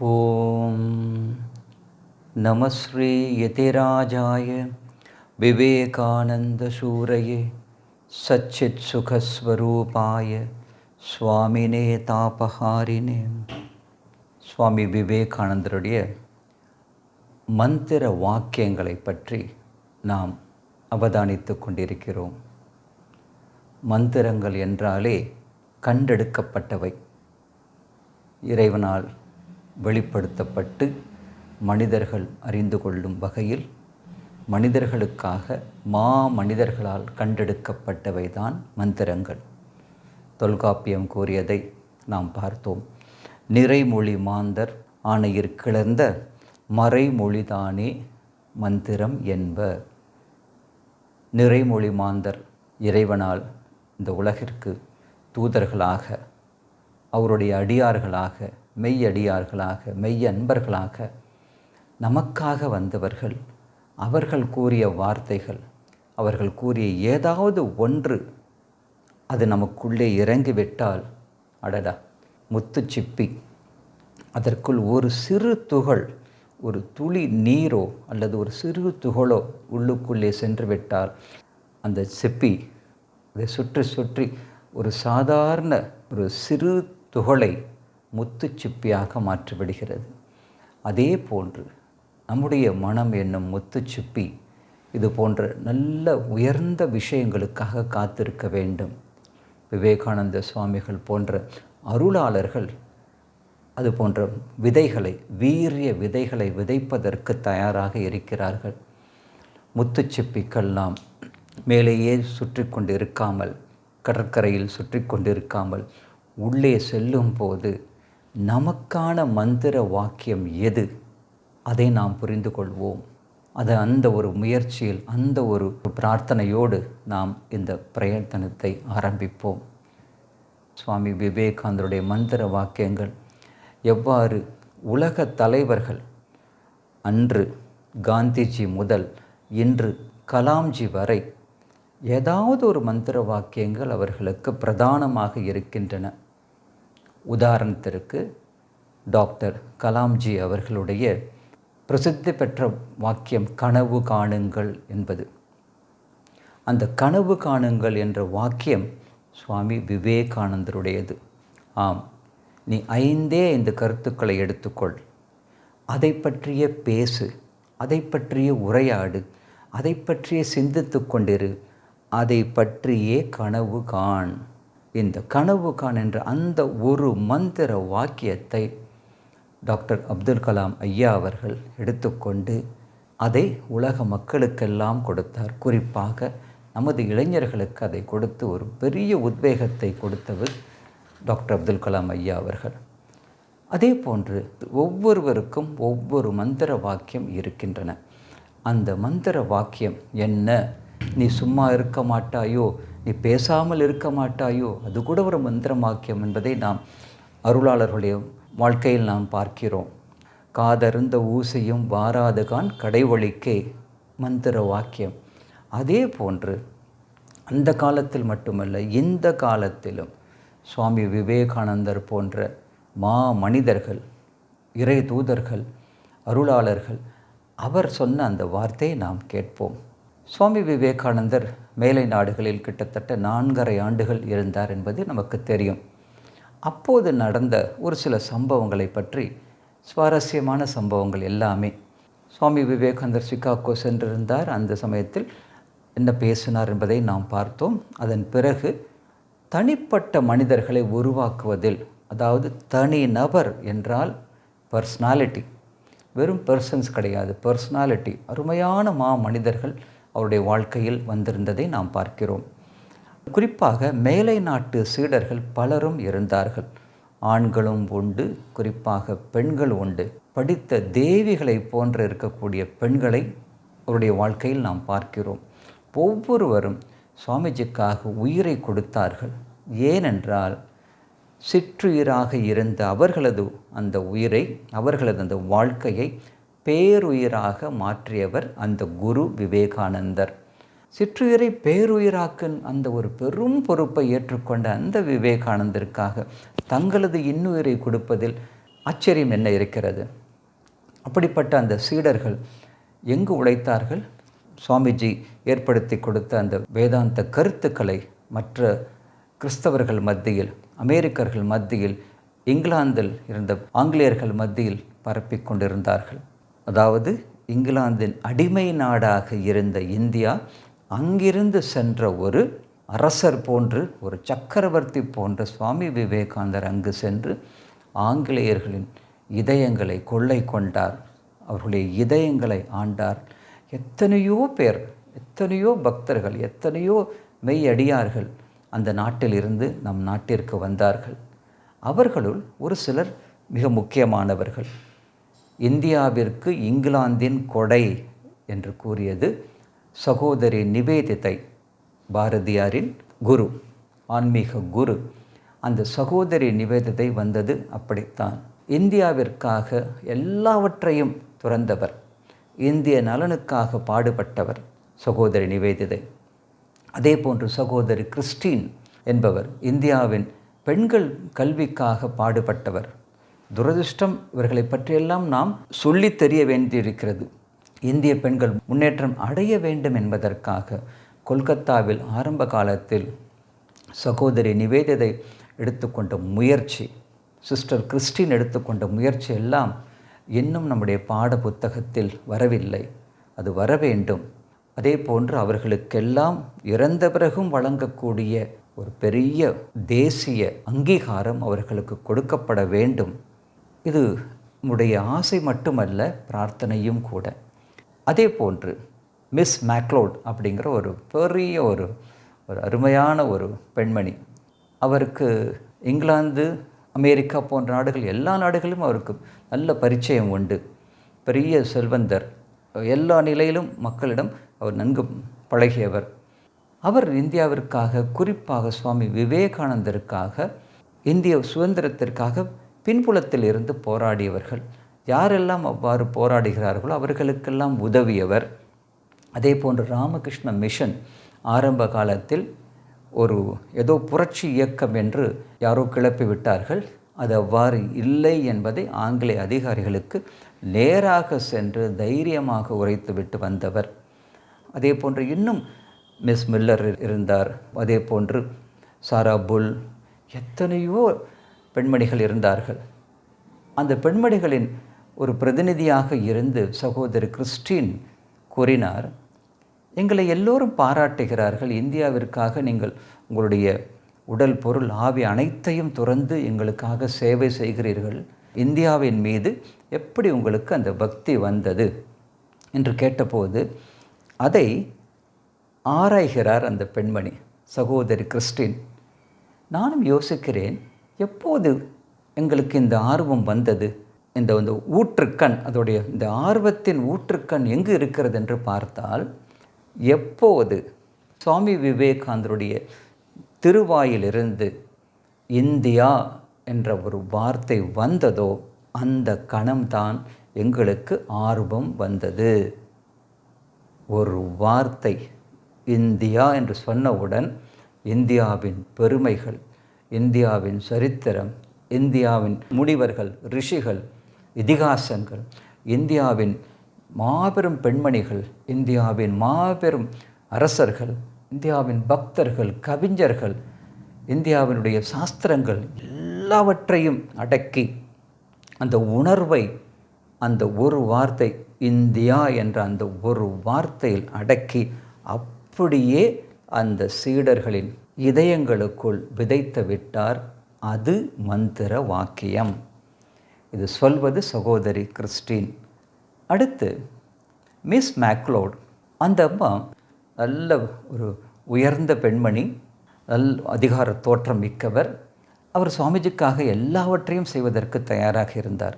ஓம் நம ஸ்ரீ யதிராஜாய விவேகானந்த சூரயே சச்சித் சுகஸ்வரூபாய சுவாமினே தாபஹாரினே. சுவாமி விவேகானந்தருடைய மந்திர வாக்கியங்களை பற்றி நாம் அவதானித்து கொண்டிருக்கிறோம். மந்திரங்கள் என்றாலே கண்டெடுக்கப்பட்டவை, இறைவனால் வெளிப்படுத்தப்பட்டு மனிதர்கள் அறிந்து கொள்ளும் வகையில் மனிதர்களுக்காக மனிதர்களால் கண்டெடுக்கப்பட்டவை தான் மந்திரங்கள். தொல்காப்பியம் கூறியதை நாம் பார்த்தோம். நிறைமொழி மாந்தர் ஆணையிற் கிளர்ந்த மறைமொழிதானே மந்திரம் என்ப. நிறைமொழி மாந்தர் இறைவனால் இந்த உலகிற்கு தூதர்களாக, அவருடைய அடியார்களாக, மெய்யடியார்களாக, மெய்யன்பர்களாக நமக்காக வந்தவர்கள். அவர்கள் கூறிய வார்த்தைகள், அவர்கள் கூறிய ஏதாவது ஒன்று அது நமக்குள்ளே இறங்கிவிட்டால், அடடா, முத்துச்சிப்பி, அதற்குள் ஒரு சிறு துகள், ஒரு துளி நீரோ அல்லது ஒரு சிறு துகளோ உள்ளுக்குள்ளே சென்று விட்டால் அந்த சிப்பி அதை சுற்றி சுற்றி ஒரு சாதாரண ஒரு சிறு துகளை முத்துச்சிப்பியாக மாற்றிவிடுகிறது. அதே போன்று நம்முடைய மனம் என்னும் முத்துச்சிப்பி இது போன்ற நல்ல உயர்ந்த விஷயங்களுக்காக காத்திருக்க வேண்டும். விவேகானந்த சுவாமிகள் போன்ற அருளாளர்கள் அது போன்ற விதைகளை, வீரிய விதைகளை விதைப்பதற்கு தயாராக இருக்கிறார்கள். முத்துச்சிப்பிக்கெல்லாம் மேலேயே சுற்றி கொண்டு இருக்காமல், கடற்கரையில் சுற்றி கொண்டு இருக்காமல், உள்ளே செல்லும் போது நமக்கான மந்திர வாக்கியம் எது, அதை நாம் புரிந்து கொள்வோம். அது அந்த ஒரு முயற்சியில், அந்த ஒரு பிரார்த்தனையோடு நாம் இந்த பிரயத்தனத்தை ஆரம்பிப்போம். சுவாமி விவேகானந்தருடைய மந்திர வாக்கியங்கள் எவ்வாறு உலக தலைவர்கள், அன்று காந்திஜி முதல் இன்று கலாம்ஜி வரை ஏதாவது ஒரு மந்திர வாக்கியங்கள் அவர்களுக்கு பிரதானமாக இருக்கின்றன. உதாரணத்திற்கு டாக்டர் கலாம்ஜி அவர்களுடைய பிரசித்தி பெற்ற வாக்கியம் கனவு காணுங்கள் என்பது. அந்த கனவு காணுங்கள் என்ற வாக்கியம் சுவாமி விவேகானந்தருடையது. ஆம், நீ 5 கருத்துக்களை எடுத்துக்கொள், அதை பற்றிய பேசு, அதை பற்றிய உரையாடு, அதை பற்றிய சிந்தித்து கொண்டிரு, அதை பற்றியே கனவு காண். இந்த கனவு காண் என்ற அந்த ஒரு மந்திர வாக்கியத்தை டாக்டர் அப்துல் கலாம் ஐயா அவர்கள் எடுத்துக்கொண்டு அதை உலக மக்களுக்கெல்லாம் கொடுத்தார். குறிப்பாக நமது இளைஞர்களுக்கு அதை கொடுத்து ஒரு பெரிய உத்வேகத்தை கொடுத்தவர் டாக்டர் அப்துல் கலாம் ஐயா அவர்கள். அதே போன்று ஒவ்வொருவருக்கும் ஒவ்வொரு மந்திர வாக்கியம் இருக்கின்றன. அந்த மந்திர வாக்கியம் என்ன? நீ சும்மா இருக்க மாட்டாயோ, நீ பேசாமல் இருக்க மாட்டாயோ, அது கூட ஒரு மந்திர வாக்கியம் என்பதை நாம் அருளாளர்களுடைய வாழ்க்கையில் நாம் பார்க்கிறோம். காதருந்த ஊசியும் வாராதுகான் கடைவழிக்கே மந்திர வாக்கியம். அதே போன்று அந்த காலத்தில் மட்டுமல்ல, இந்த காலத்திலும் சுவாமி விவேகானந்தர் போன்ற மனிதர்கள், இறை தூதர்கள், அருளாளர்கள், அவர் சொன்ன அந்த வார்த்தையை நாம் கேட்போம். சுவாமி விவேகானந்தர் மேலை நாடுகளில் கிட்டத்தட்ட 4½ ஆண்டுகள் இருந்தார் என்பது நமக்கு தெரியும். அப்போது நடந்த ஒரு சில சம்பவங்களை பற்றி, சுவாரஸ்யமான சம்பவங்கள் எல்லாமே. சுவாமி விவேகானந்தர் சிகாகோ சென்றிருந்தார். அந்த சமயத்தில் என்ன பேசினார் என்பதை நாம் பார்த்தோம். அதன் பிறகு தனிப்பட்ட மனிதர்களை உருவாக்குவதில், அதாவது தனி நபர் என்றால் பர்சனாலிட்டி, வெறும் பர்சன்ஸ் கிடையாது, பர்சனாலிட்டி, அருமையான மனிதர்கள் அவருடைய வாழ்க்கையில் வந்திருந்ததை நாம் பார்க்கிறோம். குறிப்பாக மேலை நாட்டு சீடர்கள் பலரும் இருந்தார்கள். ஆண்களும் உண்டு, குறிப்பாக பெண்கள் உண்டு. படித்த தேவிகளை போன்று இருக்கக்கூடிய பெண்களை அவருடைய வாழ்க்கையில் நாம் பார்க்கிறோம். ஒவ்வொருவரும் சுவாமிஜிக்காக உயிரை கொடுத்தார்கள். ஏனென்றால் சிற்றுயிராக இருந்த அவர்களது அந்த உயிரை, அவர்களது அந்த வாழ்க்கையை பேருயிராக மாற்றியவர் அந்த குரு விவேகானந்தர். சிற்றுயிரை பேருயிராக்கும் அந்த ஒரு பெரும் பொறுப்பை ஏற்றுக்கொண்ட அந்த விவேகானந்தருக்காக தங்களது இன்னுயிரை கொடுப்பதில் ஆச்சரியம் என்ன இருக்கிறது? அப்படிப்பட்ட அந்த சீடர்கள் எங்கு உழைத்தார்கள்? சுவாமிஜி ஏற்படுத்தி கொடுத்த அந்த வேதாந்த கருத்துக்களை மற்ற கிறிஸ்தவர்கள் மத்தியில், அமெரிக்கர்கள் மத்தியில், இங்கிலாந்தில் இருந்த ஆங்கிலேயர்கள் மத்தியில் பரப்பிக் கொண்டிருந்தார்கள். அதாவது இங்கிலாந்தின் அடிமை நாடாக இருந்த இந்தியா அங்கிருந்து சென்ற ஒரு அரசர் போன்று, ஒரு சக்கரவர்த்தி போன்ற சுவாமி விவேகானந்தர் அங்கு சென்று ஆங்கிலேயர்களின் இதயங்களை கொள்ளை கொண்டார். அவர்களுடைய இதயங்களை ஆண்டார். எத்தனையோ பேர், எத்தனையோ பக்தர்கள், எத்தனையோ மெய்யடியார்கள் அந்த நாட்டிலிருந்து நம் நாட்டிற்கு வந்தார்கள். அவர்களுள் ஒரு சிலர் மிக முக்கியமானவர்கள். இந்தியாவிற்கு இங்கிலாந்தின் கொடை என்று கூறியது சகோதரி நிவேதிதை, பாரதியாரின் குரு, ஆன்மீக குரு. அந்த சகோதரி நிவேதிதை வந்தது அப்படித்தான். இந்தியாவிற்காக எல்லாவற்றையும் துறந்தவர், இந்திய நலனுக்காக பாடுபட்டவர் சகோதரி நிவேதிதை. அதே போன்று சகோதரி கிறிஸ்டின் என்பவர் இந்தியாவின் பெண்கள் கல்விக்காக பாடுபட்டவர். துரதிர்ஷ்டம், இவர்களை பற்றியெல்லாம் நாம் சொல்லித் தெரிய வேண்டியிருக்கிறது. இந்திய பெண்கள் முன்னேற்றம் அடைய வேண்டும் என்பதற்காக கொல்கத்தாவில் ஆரம்ப காலத்தில் சகோதரி நிவேதிதை எடுத்துக்கொண்ட முயற்சி, சிஸ்டர் கிறிஸ்டின் எடுத்துக்கொண்ட முயற்சி எல்லாம் இன்னும் நம்முடைய பாட புத்தகத்தில் வரவில்லை. அது வர வேண்டும். அதே போன்று அவர்களுக்கெல்லாம் இறந்த பிறகும் வழங்கக்கூடிய ஒரு பெரிய தேசிய அங்கீகாரம் அவர்களுக்கு கொடுக்கப்பட வேண்டும். இது நம்முடைய ஆசை மட்டுமல்ல, பிரார்த்தனையும் கூட. அதே போன்று மிஸ் மேக்லோட் அப்படிங்கிற ஒரு பெரிய ஒரு அருமையான ஒரு பெண்மணி. அவருக்கு இங்கிலாந்து, அமெரிக்கா போன்ற நாடுகள், எல்லா நாடுகளிலும் அவருக்கு நல்ல பரிச்சயம் உண்டு. பெரிய செல்வந்தர், எல்லா நிலையிலும் மக்களிடம் அவர் நன்கு பழகியவர். அவர் இந்தியாவிற்காக, குறிப்பாக சுவாமி விவேகானந்தருக்காக, இந்திய சுதந்திரத்திற்காக பின்புலத்தில் இருந்து போராடியவர்கள். யாரெல்லாம் அவ்வாறு போராடுகிறார்களோ அவர்களுக்கெல்லாம் உதவியவர். அதே போன்று ராமகிருஷ்ண மிஷன் ஆரம்ப காலத்தில் ஒரு ஏதோ புரட்சி இயக்கம் என்று யாரோ கிளப்பி விட்டார்கள். அது அவ்வாறு இல்லை என்பதை ஆங்கிலேய அதிகாரிகளுக்கு நேராக சென்று தைரியமாக உரைத்துவிட்டு வந்தவர். அதே போன்று இன்னும் மிஸ் மில்லர் இருந்தார். அதே போன்று சாரா புல், எத்தனையோ பெண்மணிகள் இருந்தார்கள். அந்த பெண்மணிகளின் ஒரு பிரதிநிதியாக இருந்து சகோதரி கிறிஸ்டின் கூறினார், எங்களை எல்லோரும் பாராட்டுகிறார்கள். இந்தியாவிற்காக நீங்கள் உங்களுடைய உடல், பொருள், ஆவி அனைத்தையும் துறந்து எங்களுக்காக சேவை செய்கிறீர்கள். இந்தியாவின் மீது எப்படி உங்களுக்கு அந்த பக்தி வந்தது என்று கேட்டபோது அதை ஆராய்கிறார் அந்த பெண்மணி, சகோதரி கிறிஸ்டின். நானும் யோசிக்கிறேன், எப்போது எங்களுக்கு இந்த ஆர்வம் வந்தது? இந்த ஊற்றுக்கண், அதோடைய இந்த ஆர்வத்தின் ஊற்றுக்கண் எங்கு இருக்கிறது என்று பார்த்தால், எப்போது சுவாமி விவேகானந்தருடைய திருவாயிலிருந்து இந்தியா என்ற ஒரு வார்த்தை வந்ததோ அந்த கணம்தான் எங்களுக்கு ஆர்வம் வந்தது. ஒரு வார்த்தை இந்தியா என்று சொன்னவுடன் இந்தியாவின் பெருமைகள், இந்தியாவின் சரித்திரம், இந்தியாவின் முனிவர்கள், ரிஷிகள், இதிகாசங்கள், இந்தியாவின் மாபெரும் பெண்மணிகள், இந்தியாவின் மாபெரும் அரசர்கள், இந்தியாவின் பக்தர்கள், கவிஞர்கள், இந்தியாவினுடைய சாஸ்திரங்கள் எல்லாவற்றையும் அடக்கி அந்த உணர்வை அந்த ஒரு வார்த்தை இந்தியா என்ற அந்த ஒரு வார்த்தையில் அடக்கி அப்படியே அந்த சீடர்களின் இதயங்களுக்குள் விதைத்து விட்டார். அது மந்திர வாக்கியம். இது சொல்வது சகோதரி கிறிஸ்டின். அடுத்து மிஸ் மேக்லோட். அந்த அம்மா நல்ல ஒரு உயர்ந்த பெண்மணி, அதிகார தோற்றம் மிக்கவர். அவர் சுவாமிஜிக்காக எல்லாவற்றையும் செய்வதற்கு தயாராக இருந்தார்.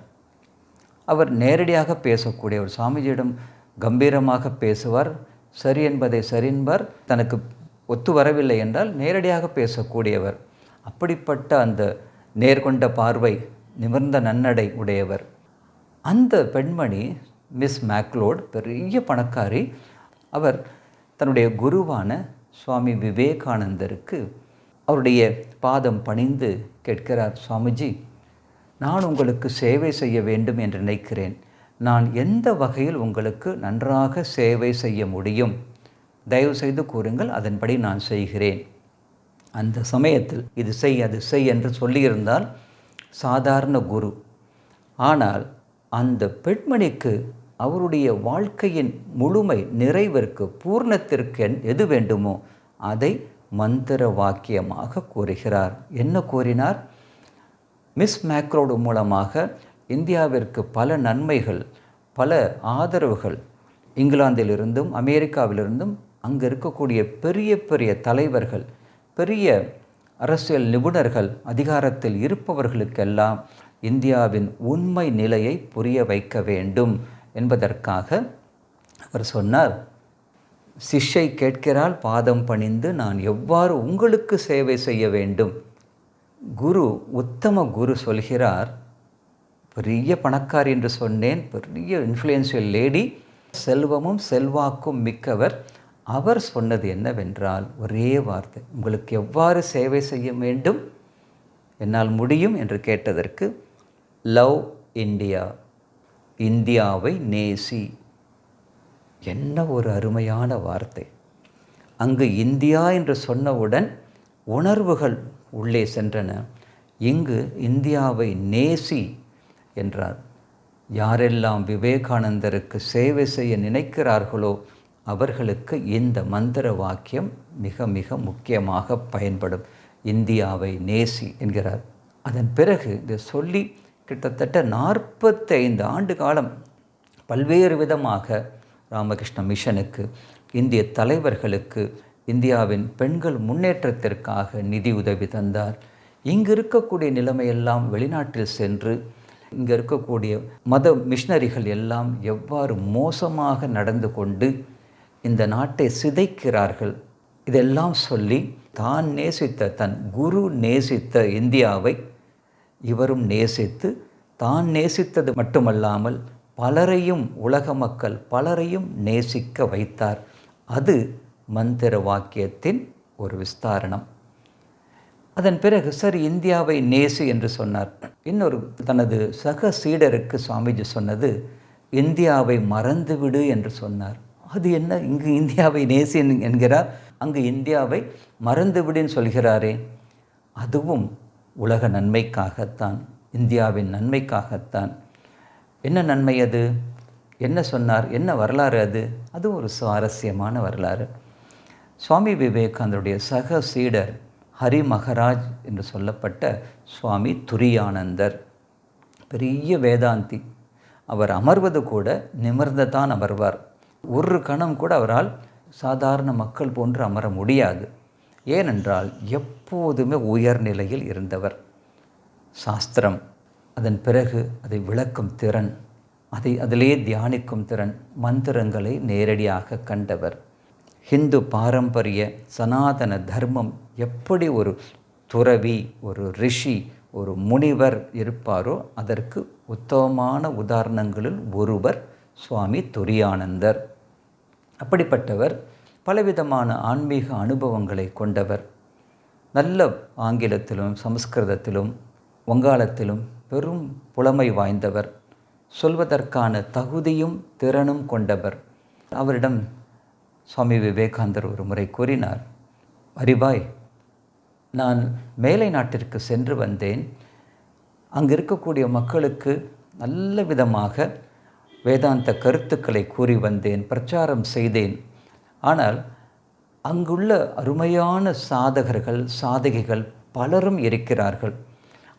அவர் நேரடியாக பேசக்கூடியவர், சுவாமிஜியிடம் கம்பீரமாக பேசுவார். சரி என்பதை சரி என்பார், தனக்கு ஒத்து வரவில்லை என்றால் நேரடியாக பேசக்கூடியவர். அப்படிப்பட்ட அந்த நேர்கொண்ட பார்வை, நிமிர்ந்த நன்னடை உடையவர். அந்த பெண்மணி மிஸ் மேக்லோட் பெரிய பணக்காரி. அவர் தன்னுடைய குருவான சுவாமி விவேகானந்தருக்கு அவருடைய பாதம் பணிந்து கேட்கிறார், சுவாமிஜி, நான் உங்களுக்கு சேவை செய்ய வேண்டும் என்று நினைக்கிறேன். நான் எந்த வகையில் உங்களுக்கு நன்றாக சேவை செய்ய முடியும்? தயவுசெய்து கூறுங்கள், அதன்படி நான் செய்கிறேன். அந்த சமயத்தில் இது செய் அது செய் என்று சொல்லியிருந்தால் சாதாரண குரு. ஆனால் அந்த பெண்மணிக்கு அவருடைய வாழ்க்கையின் முழுமை, நிறைவிற்கு, பூர்ணத்திற்கு எது வேண்டுமோ அதை மந்திர வாக்கியமாக கூறுகிறார். என்ன கூறினார்? மிஸ் மேக்ரோடு மூலமாக இந்தியாவிற்கு பல நன்மைகள், பல ஆதரவுகள் இங்கிலாந்திலிருந்தும் அமெரிக்காவிலிருந்தும் அங்கே இருக்கக்கூடிய பெரிய பெரிய தலைவர்கள், பெரிய அரசியல் நிபுணர்கள், அதிகாரத்தில் இருப்பவர்களுக்கெல்லாம் இந்தியாவின் உண்மை நிலையை புரிய வைக்க வேண்டும் என்பதற்காக அவர் சொன்னார், சிஷ்யை கேட்கிறாள் பாதம் பணிந்து, நான் எவ்வாறு உங்களுக்கு சேவை செய்ய வேண்டும்? குரு, உத்தம குரு சொல்கிறார், பெரிய பணக்காரி என்று சொன்னேன், பெரிய இன்ஃப்ளூயன்ஷியல் லேடி, செல்வமும் செல்வாக்கும் மிக்கவர். அவர் சொன்னது என்னவென்றால் ஒரே வார்த்தை, உங்களுக்கு எவ்வாறு சேவை செய்ய வேண்டும்? என்னால் முடியும் என்று கேட்டதற்கு, லவ் இந்தியா, இந்தியாவை நேசி. என்ன ஒரு அருமையான வார்த்தை! அங்கு இந்தியா என்று சொன்னவுடன் உணர்வுகள் உள்ளே சென்றன. இங்கு இந்தியாவை நேசி என்றார். யாரெல்லாம் விவேகானந்தருக்கு சேவை செய்ய நினைக்கிறார்களோ அவர்களுக்கு இந்த மந்திர வாக்கியம் மிக மிக முக்கியமாக பயன்படும். இந்தியாவை நேசி என்கிறார். அதன் பிறகு இதை சொல்லி கிட்டத்தட்ட 45 ஆண்டு காலம் பல்வேறு விதமாக ராமகிருஷ்ண மிஷனுக்கு, இந்திய தலைவர்களுக்கு, இந்தியாவின் பெண்கள் முன்னேற்றத்திற்காக நிதி உதவி தந்தார். இங்கு இருக்கக்கூடிய நிலைமையெல்லாம் வெளிநாட்டில் சென்று இங்கே இருக்கக்கூடிய மத மிஷனரிகள் எல்லாம் எவ்வாறு மோசமாக நடந்து கொண்டு இந்த நாட்டை சிதைக்கிறார்கள், இதெல்லாம் சொல்லி தான் நேசித்த, தன் குரு நேசித்த இந்தியாவை இவரும் நேசித்து, தான் நேசித்தது மட்டுமல்லாமல் பலரையும், உலக மக்கள் பலரையும் நேசிக்க வைத்தார். அது மந்திர வாக்கியத்தின் ஒரு விஸ்தாரணம். அதன் பிறகு சரி, இந்தியாவை நேசி என்று சொன்னார். இன்னொரு தனது சக சீடருக்கு சுவாமிஜி சொன்னது, இந்தியாவை மறந்துவிடு என்று சொன்னார். அது என்ன, இங்கு இந்தியாவை நேசி என்கிறார், அங்கு இந்தியாவை மறந்துவிடுன்னு சொல்கிறாரே. அதுவும் உலக நன்மைக்காகத்தான், இந்தியாவின் நன்மைக்காகத்தான். என்ன நன்மை அது? என்ன சொன்னார்? என்ன வரலாறு அது? அது ஒரு சுவாரஸ்யமான வரலாறு. சுவாமி விவேகானந்தருடைய சக சீடர் ஹரி மகராஜ் என்று சொல்லப்பட்ட சுவாமி துரியானந்தர், பெரிய வேதாந்தி. அவர் அமர்வது கூட நிமிர்ந்து தான் அமர்வார். ஒரு கணம் கூட அவரால் சாதாரண மக்கள் போன்று அமர முடியாது. ஏனென்றால் எப்போதுமே உயர்நிலையில் இருந்தவர். சாஸ்திரம், அதன் பிறகு அதை விளக்கும் திறன், அதிலே தியானிக்கும் திறன், மந்திரங்களை நேரடியாக கண்டவர். ஹிந்து பாரம்பரிய சனாதன தர்மம் எப்படி ஒரு துறவி, ஒரு ரிஷி, ஒரு முனிவர் இருப்பாரோ அதற்கு உத்தமமான உதாரணங்களில் ஒருவர் சுவாமி துரியானந்தர். அப்படிப்பட்டவர் பலவிதமான ஆன்மீக அனுபவங்களை கொண்டவர். நல்ல ஆங்கிலத்திலும் சமஸ்கிருதத்திலும் வங்காளத்திலும் பெரும் புலமை வாய்ந்தவர். சொல்வதற்கான தகுதியும் திறனும் கொண்டவர். அவரிடம் சுவாமி விவேகானந்தர் ஒரு முறை கூறினார், ஹரிபாய், நான் மேலை நாட்டிற்கு சென்று வந்தேன். அங்கு இருக்கக்கூடிய மக்களுக்கு நல்ல விதமாக வேதாந்த கருத்துக்களை கூறி வந்தேன், பிரச்சாரம் செய்தேன். ஆனால் அங்குள்ள அருமையான சாதகர்கள், சாதகிகள் பலரும் இருக்கிறார்கள்.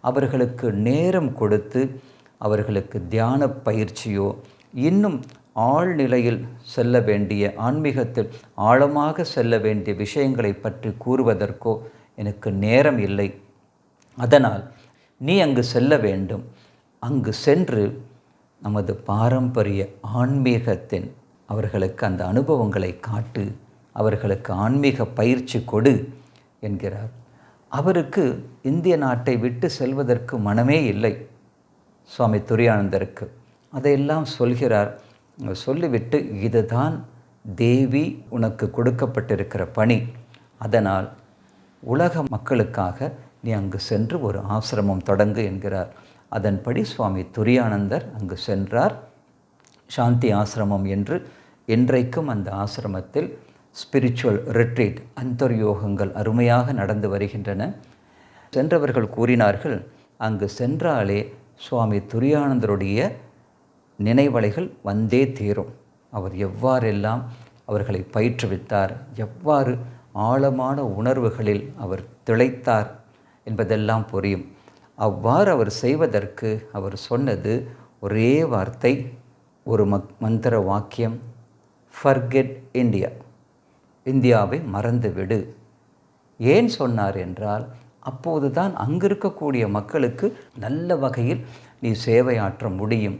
அவர்களுக்கு நேரம் கொடுத்து அவர்களுக்கு தியான பயிற்சியோ, இன்னும் ஆழ்நிலையில் செல்ல வேண்டிய, ஆன்மீகத்தில் ஆழமாக செல்ல வேண்டிய விஷயங்களை பற்றி கூறுவதற்கோ எனக்கு நேரம் இல்லை. அதனால் நீ அங்கு செல்ல வேண்டும். அங்கு சென்று நமது பாரம்பரிய ஆன்மீகத்தின் அவர்களுக்கு அந்த அனுபவங்களை காட்டு, அவர்களுக்கு ஆன்மீக பயிற்சி கொடு என்கிறார். அவருக்கு இந்திய நாட்டை விட்டு செல்வதற்கு மனமே இல்லை சுவாமி துரியானந்தருக்கு. அதையெல்லாம் சொல்கிறார். சொல்லிவிட்டு, இதுதான் தேவி உனக்கு கொடுக்கப்பட்டிருக்கிற பணி, அதனால் உலக மக்களுக்காக நீ அங்கு சென்று ஒரு ஆசிரமம் தொடங்கு என்கிறார். அதன்படி சுவாமி துரியானந்தர் அங்கு சென்றார். சாந்தி ஆசிரமம் என்று இன்றைக்கும் அந்த ஆசிரமத்தில் ஸ்பிரிச்சுவல் ரிட்ரீட் அந்தர்யோகங்கள் அருமையாக நடந்து வருகின்றன. சென்றவர்கள் கூறினார்கள், அங்கு சென்றாலே சுவாமி துரியானந்தருடைய நினைவலைகள் வந்தே தீரும். அவர் எவ்வாறெல்லாம் அவர்களை பயிற்றுவித்தார், எவ்வாறு ஆழமான உணர்வுகளில் அவர் திளைத்தார் என்பதெல்லாம் புரியும். அவ்வாறு அவர் செய்வதற்கு அவர் சொன்னது ஒரே வார்த்தை, ஒரு மந்திர வாக்கியம், ஃபர்கெட் இந்தியா, இந்தியாவை மறந்துவிடு. ஏன் சொன்னார் என்றால், அப்போதுதான் அங்கு இருக்கக்கூடிய மக்களுக்கு நல்ல வகையில் நீ சேவையாற்ற முடியும்.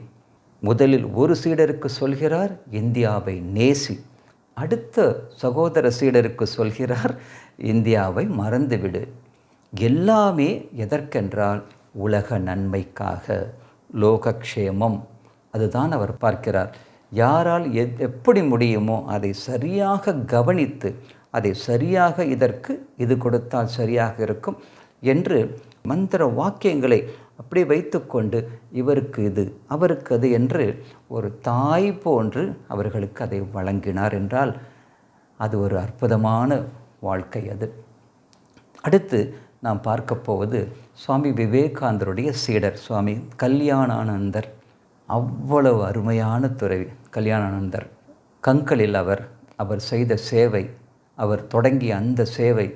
முதலில் ஒரு சீடருக்கு சொல்கிறார், இந்தியாவை நேசி. அடுத்த சகோதர சீடருக்கு சொல்கிறார், இந்தியாவை மறந்துவிடு. எல்லாமே எதற்கென்றால் உலக நன்மைக்காக, லோகக்ஷேமம். அதுதான் அவர் பார்க்கிறார். யாரால் எப்படி முடியுமோ அதை சரியாக கவனித்து, அதை சரியாக இதற்கு இது கொடுத்தால் சரியாக இருக்கும் என்று மந்திர வாக்கியங்களை அப்படி வைத்துக்கொண்டு இவருக்கு இது அவருக்கு அது என்று ஒரு தாய் போன்று அவர்களுக்கு அதை வழங்கினார் என்றால் அது ஒரு அற்புதமான வாழ்க்கை. அது அடுத்து நாம் பார்க்க போவது சுவாமி விவேகானந்தருடைய சீடர் சுவாமி கல்யாணானந்தர். அவ்வளவு அருமையான துறவி கல்யாணானந்தர். கங்கலில் அவர் செய்த சேவை, அவர் தொடங்கிய அந்த சேவை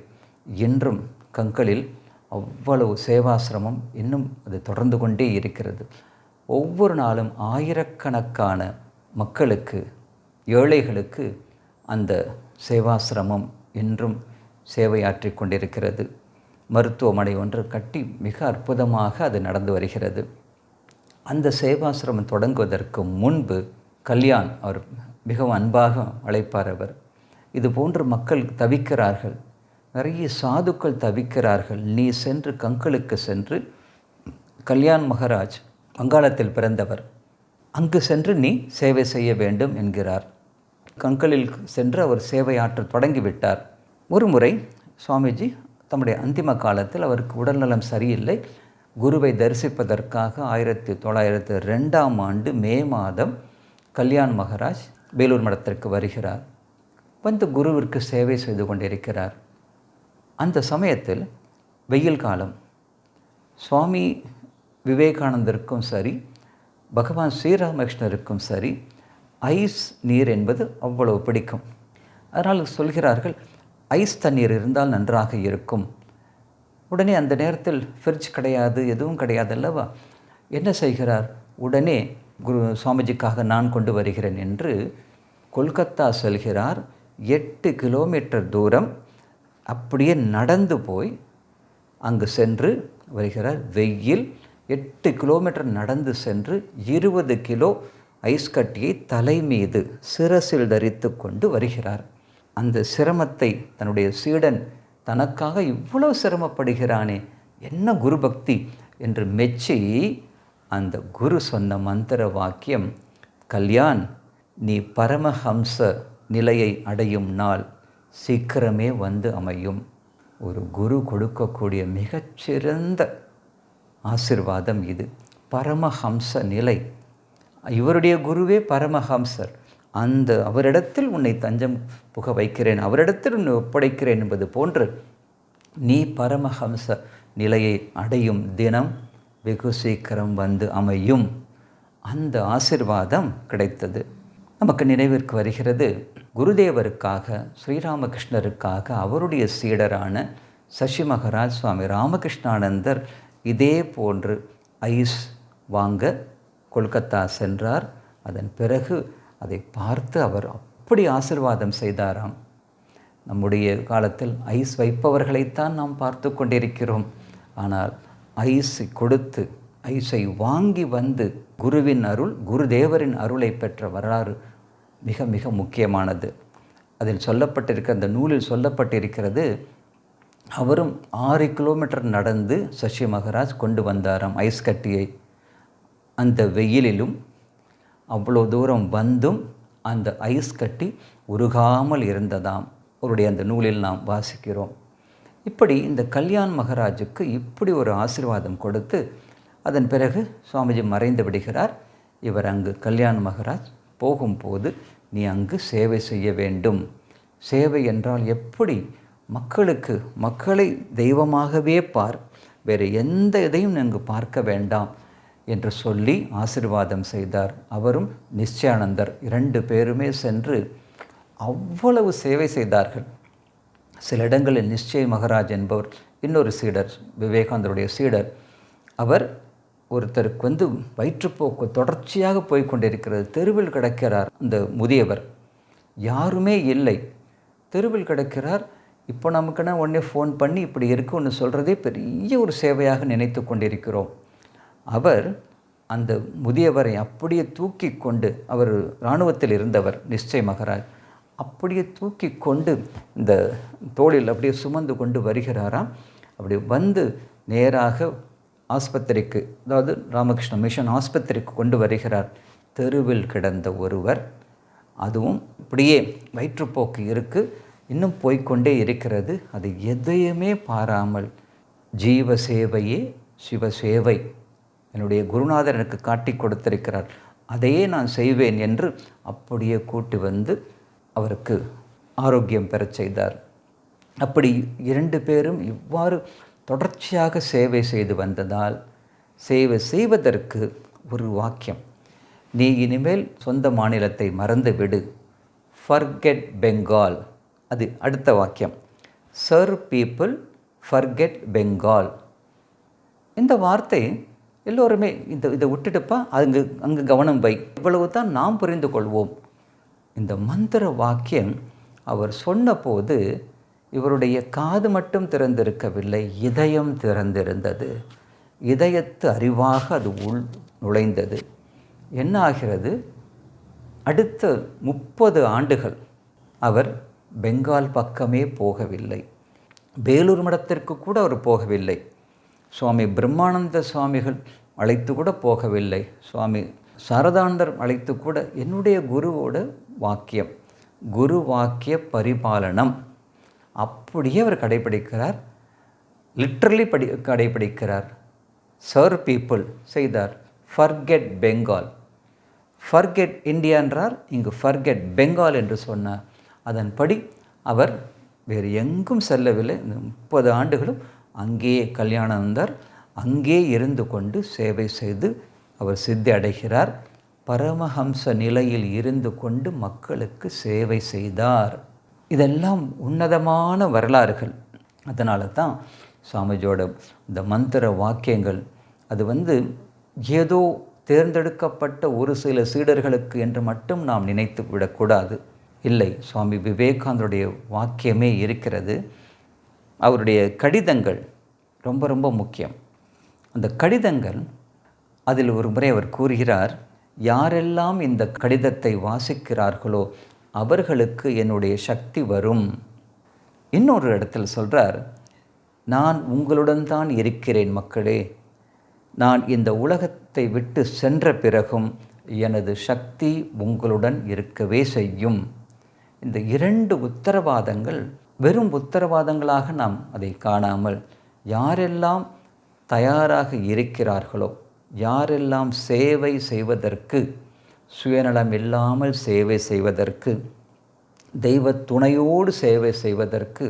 இன்றும் கங்கலில் அவ்வளவு சேவாசிரமம் இன்னும் அது தொடர்ந்து கொண்டே இருக்கிறது. ஒவ்வொரு நாளும் ஆயிரக்கணக்கான மக்களுக்கு, ஏழைகளுக்கு அந்த சேவாசிரமம் இன்றும் சேவையாற்றி கொண்டிருக்கிறது. மருத்துவமனை ஒன்று கட்டி மிக அற்புதமாக அது நடந்து வருகிறது. அந்த சேவாசிரமம் தொடங்குவதற்கு முன்பு கல்யாண் அவர் மிகவும் அன்பாக அழைப்பார். அவர் இது போன்று மக்கள் தவிக்கிறார்கள், நிறைய சாதுக்கள் தவிக்கிறார்கள், நீ சென்று கங்கலுக்கு சென்று, கல்யாண் மகாராஜ் வங்காளத்தில் பிறந்தவர், அங்கு சென்று நீ சேவை செய்ய வேண்டும் என்கிறார். கங்கலில் சென்று அவர் சேவையாற்ற தொடங்கிவிட்டார். ஒரு முறை சுவாமிஜி தம்முடைய அந்திம காலத்தில் அவருக்கு உடல்நலம் சரியில்லை. குருவை தரிசிப்பதற்காக 1902 மே மாதம் கல்யாண் மகாராஜ் வேலூர் மடத்திற்கு வருகிறார். வந்து குருவிற்கு சேவை செய்து கொண்டிருக்கிறார். அந்த சமயத்தில் வெயில் காலம். சுவாமி விவேகானந்தருக்கும் சரி, பகவான் ஸ்ரீராமகிருஷ்ணருக்கும் சரி ஐஸ் நீர் என்பது அவ்வளவு பிடிக்கும். அதனால் சொல்கிறார்கள், ஐஸ் தண்ணீர் இருந்தால் நன்றாக இருக்கும். உடனே அந்த நேரத்தில் ஃப்ரிட்ஜ் கிடையாது, எதுவும் கிடையாது அல்லவா. என்ன செய்கிறார், உடனே குரு சுவாமிஜிக்காக நான் கொண்டு வருகிறேன் என்று கொல்கத்தா செல்கிறார். 8 கிலோமீட்டர் தூரம் அப்படியே நடந்து போய் அங்கு சென்று வருகிறார். வெயில் 8 கிலோமீட்டர் நடந்து சென்று 20 கிலோ ஐஸ் கட்டியை தலை மீது சிரசில் தரித்து கொண்டு வருகிறார். அந்த சிரமத்தை தன்னுடைய சீடன் தனக்காக இவ்வளவு சிரமப்படுகிறானே, என்ன குரு பக்தி என்று மெச்சி அந்த குரு சொன்ன மந்திர வாக்கியம், கல்யாண் நீ பரமஹம்ச நிலையை அடையும் நாள் சீக்கிரமே வந்து அமையும். ஒரு குரு கொடுக்கக்கூடிய மிகச்சிறந்த ஆசிர்வாதம் இது. பரமஹம்ச நிலை. இவருடைய குருவே பரமஹம்சர். அந்த அவரிடத்தில் உன்னை தஞ்சம் புக வைக்கிறேன், அவரிடத்தில் உன்னை ஒப்படைக்கிறேன் என்பது போன்று நீ பரமஹம்ச நிலையை அடையும் தினம் வெகு சீக்கிரம் வந்து அமையும். அந்த ஆசிர்வாதம் கிடைத்தது. நமக்கு நினைவிற்கு வருகிறது, குருதேவருக்காக, ஸ்ரீராமகிருஷ்ணருக்காக அவருடைய சீடரான சசி மகராஜ் சுவாமி ராமகிருஷ்ணானந்தர் இதே போன்று ஐஸ் வாங்க கொல்கத்தா சென்றார். அதன் பிறகு அதை பார்த்து அவர் அப்படி ஆசிர்வாதம் செய்தாராம். நம்முடைய காலத்தில் ஐஸ் வைப்பவர்களைத்தான் நாம் பார்த்து கொண்டிருக்கிறோம். ஆனால் ஐஸ் கொடுத்து, ஐஸை வாங்கி வந்து குருவின் அருள், குருதேவரின் அருளை பெற்ற வரலாறு மிக மிக முக்கியமானது. அதில் சொல்லப்பட்டிருக்க, அந்த நூலில் சொல்லப்பட்டிருக்கிறது, அவரும் 6 கிலோமீட்டர் நடந்து சசி மகராஜ் கொண்டு வந்தாராம் ஐஸ் கட்டியை. அந்த வெயிலிலும் அவ்வளோ தூரம் வந்தும் அந்த ஐஸ் கட்டி உருகாமல் இருந்ததாம். அவருடைய அந்த நூலில் நாம் வாசிக்கிறோம். இப்படி இந்த கல்யாண் மகாராஜுக்கு இப்படி ஒரு ஆசீர்வாதம் கொடுத்து அதன் பிறகு சுவாமிஜி மறைந்து விடுகிறார். இவர் அங்கு கல்யாண் மகராஜ் போகும்போது, நீ அங்கு சேவை செய்ய வேண்டும். சேவை என்றால் எப்படி? மக்களை தெய்வமாகவே பார், வேறு எந்த இதையும் அங்கு பார்க்க வேண்டாம் என்று சொல்லி ஆசீர்வாதம் செய்தார். அவரும் நிச்சயானந்தர் 2 பேருமே சென்று அவ்வளவு சேவை செய்தார்கள். சில இடங்களில் நிச்சய மகராஜ் என்பவர் இன்னொரு சீடர், விவேகானந்தருடைய சீடர், அவர் ஒருத்தருக்கு வயிற்றுப்போக்கு தொடர்ச்சியாக போய்கொண்டிருக்கிறது. தெருவில் கிடக்கிறார் அந்த முதியவர், யாருமே இல்லை, தெருவில் கிடக்கிறார். இப்போ நமக்குன்னா உடனே ஃபோன் பண்ணி இப்படி இருக்குன்னு சொல்கிறதே பெரிய ஒரு சேவையாக நினைத்து கொண்டிருக்கிறோம். அவர் அந்த முதியவரை அப்படியே தூக்கி கொண்டு, அவர் இராணுவத்தில் இருந்தவர் நிச்சய மகராஜ், அப்படியே தூக்கி கொண்டு இந்த தோளில் அப்படியே சுமந்து கொண்டு வருகிறாராம். அப்படி வந்து நேராக ஆஸ்பத்திரிக்கு, அதாவது ராமகிருஷ்ண மிஷன் ஆஸ்பத்திரிக்கு கொண்டு வருகிறார். தெருவில் கிடந்த ஒருவர், அதுவும் இப்படியே வயிற்றுப்போக்கு இருக்குது, இன்னும் போய்கொண்டே இருக்கிறது. அது எதையுமே பாராமல், ஜீவ சேவையே சிவசேவை, என்னுடைய குருநாதர் எனக்கு காட்டி கொடுத்திருக்கிறார், அதையே நான் செய்வேன் என்று அப்படியே கூட்டி வந்து அவருக்கு ஆரோக்கியம் பெறச் செய்தார். அப்படி 2 பேரும் இவ்வாறு தொடர்ச்சியாக சேவை செய்து வந்ததால், சேவை செய்வதற்கு ஒரு வாக்கியம், நீ இனிமேல் சொந்த மாநிலத்தை மறந்து விடு, ஃபர்கெட் பெங்கால். அது அடுத்த வாக்கியம், சர்வ் பீப்புள், ஃபர்கெட் பெங்கால். இந்த வார்த்தை எல்லோருமே இதை விட்டுட்டுப்பா, அங்கு கவனம் வை, இவ்வளவு தான் நாம் புரிந்து கொள்வோம். இந்த மந்திர வாக்கியம் அவர் சொன்னபோது இவருடைய காது மட்டும் திறந்திருக்கவில்லை, இதயம் திறந்திருந்தது. இதயத்து அறிவாக அது உள் நுழைந்தது. என்ன ஆகிறது? அடுத்த 30 ஆண்டுகள் அவர் பெங்கால் பக்கமே போகவில்லை. வேலூர் மடத்திற்கு கூட அவர் போகவில்லை. சுவாமி பிரம்மானந்த சுவாமிகள் அழைத்து கூட போகவில்லை. சுவாமி சாரதானந்தர் அழைத்து கூட, என்னுடைய குருவோட வாக்கியம், குரு வாக்கிய பரிபாலனம் அப்படியே அவர் கடைபிடிக்கிறார். லிட்ரலி கடைபிடிக்கிறார். சர்வ் பீப்புள் செய்தார். ஃபர்கெட் பெங்கால், ஃபர்கெட் இந்தியா என்றார், இங்கு ஃபர்கெட் பெங்கால் என்று சொன்னார். அதன்படி அவர் வேறு எங்கும் செல்லவில்லை. இந்த 30 ஆண்டுகளும் அங்கேயே கல்யாணானந்தர் அங்கே இருந்து கொண்டு சேவை செய்து அவர் சித்தி அடைகிறார். பரமஹம்ச நிலையில் இருந்து கொண்டு மக்களுக்கு சேவை செய்தார். இதெல்லாம் உன்னதமான வரலாறுகள். அதனால தான் சுவாமிஜியோட இந்த மந்திர வாக்கியங்கள் அது ஏதோ தேர்ந்தெடுக்கப்பட்ட ஒரு சில சீடர்களுக்கு என்று மட்டும் நாம் நினைத்து விடக்கூடாது. இல்லை, சுவாமி விவேகானந்தருடைய வாக்கியமே இருக்கிறது. அவருடைய கடிதங்கள் ரொம்ப ரொம்ப முக்கியம். அந்த கடிதங்கள், அதில் ஒரு முறை அவர் கூறுகிறார், யாரெல்லாம் இந்த கடிதத்தை வாசிக்கிறார்களோ அவர்களுக்கு என்னுடைய சக்தி வரும். இன்னொரு இடத்தில் சொல்கிறார், நான் உங்களுடன் தான் இருக்கிறேன் மக்களே, நான் இந்த உலகத்தை விட்டு சென்ற பிறகும் எனது சக்தி உங்களுடன் இருக்கவே செய்யும். இந்த 2 உத்தரவாதங்கள் வெறும் உத்தரவாதங்களாக நாம் அதை காணாமல், யாரெல்லாம் தயாராக இருக்கிறார்களோ, யாரெல்லாம் சேவை செய்வதற்கு, சுயநலம் இல்லாமல் சேவை செய்வதற்கு, தெய்வ துணையோடு சேவை செய்வதற்கு,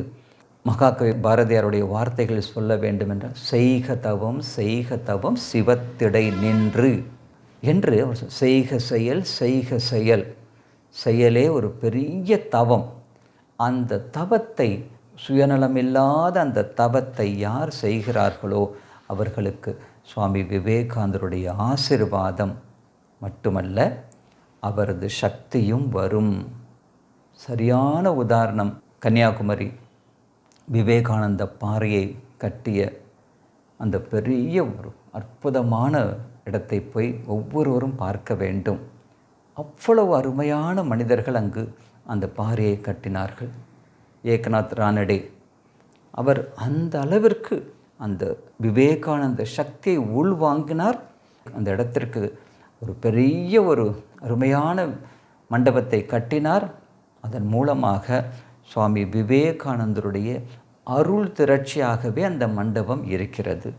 மகாகவி பாரதியாருடைய வார்த்தைகள் சொல்ல வேண்டுமென்றால், செய்க தவம் செய்க தவம் சிவத்திடை நின்று என்று அவர் செய்க செயல் செய்க செயல், செயலே ஒரு பெரிய தவம். அந்த தவத்தை, சுயநலமில்லாத அந்த தவத்தை யார் செய்கிறார்களோ அவர்களுக்கு சுவாமி விவேகானந்தருடைய ஆசீர்வாதம் மட்டுமல்ல, அவரது சக்தியும் வரும். சரியான உதாரணம், கன்னியாகுமரி விவேகானந்த பாறையை கட்டிய அந்த பெரிய ஒரு அற்புதமான இடத்தை போய் ஒவ்வொருவரும் பார்க்க வேண்டும். அவ்வளவு அருமையான மனிதர்கள் அங்கு அந்த பாறையை கட்டினார்கள். ஏக்நாத் ரானடே அவர் அந்த அளவிற்கு அந்த விவேகானந்த சக்தியை உள்வாங்கினார். அந்த இடத்திற்கு ஒரு பெரிய ஒரு அருமையான மண்டபத்தை கட்டினார். அதன் மூலமாக சுவாமி விவேகானந்தருடைய அருள் திரட்சியாகவே அந்த மண்டபம் இருக்கிறது.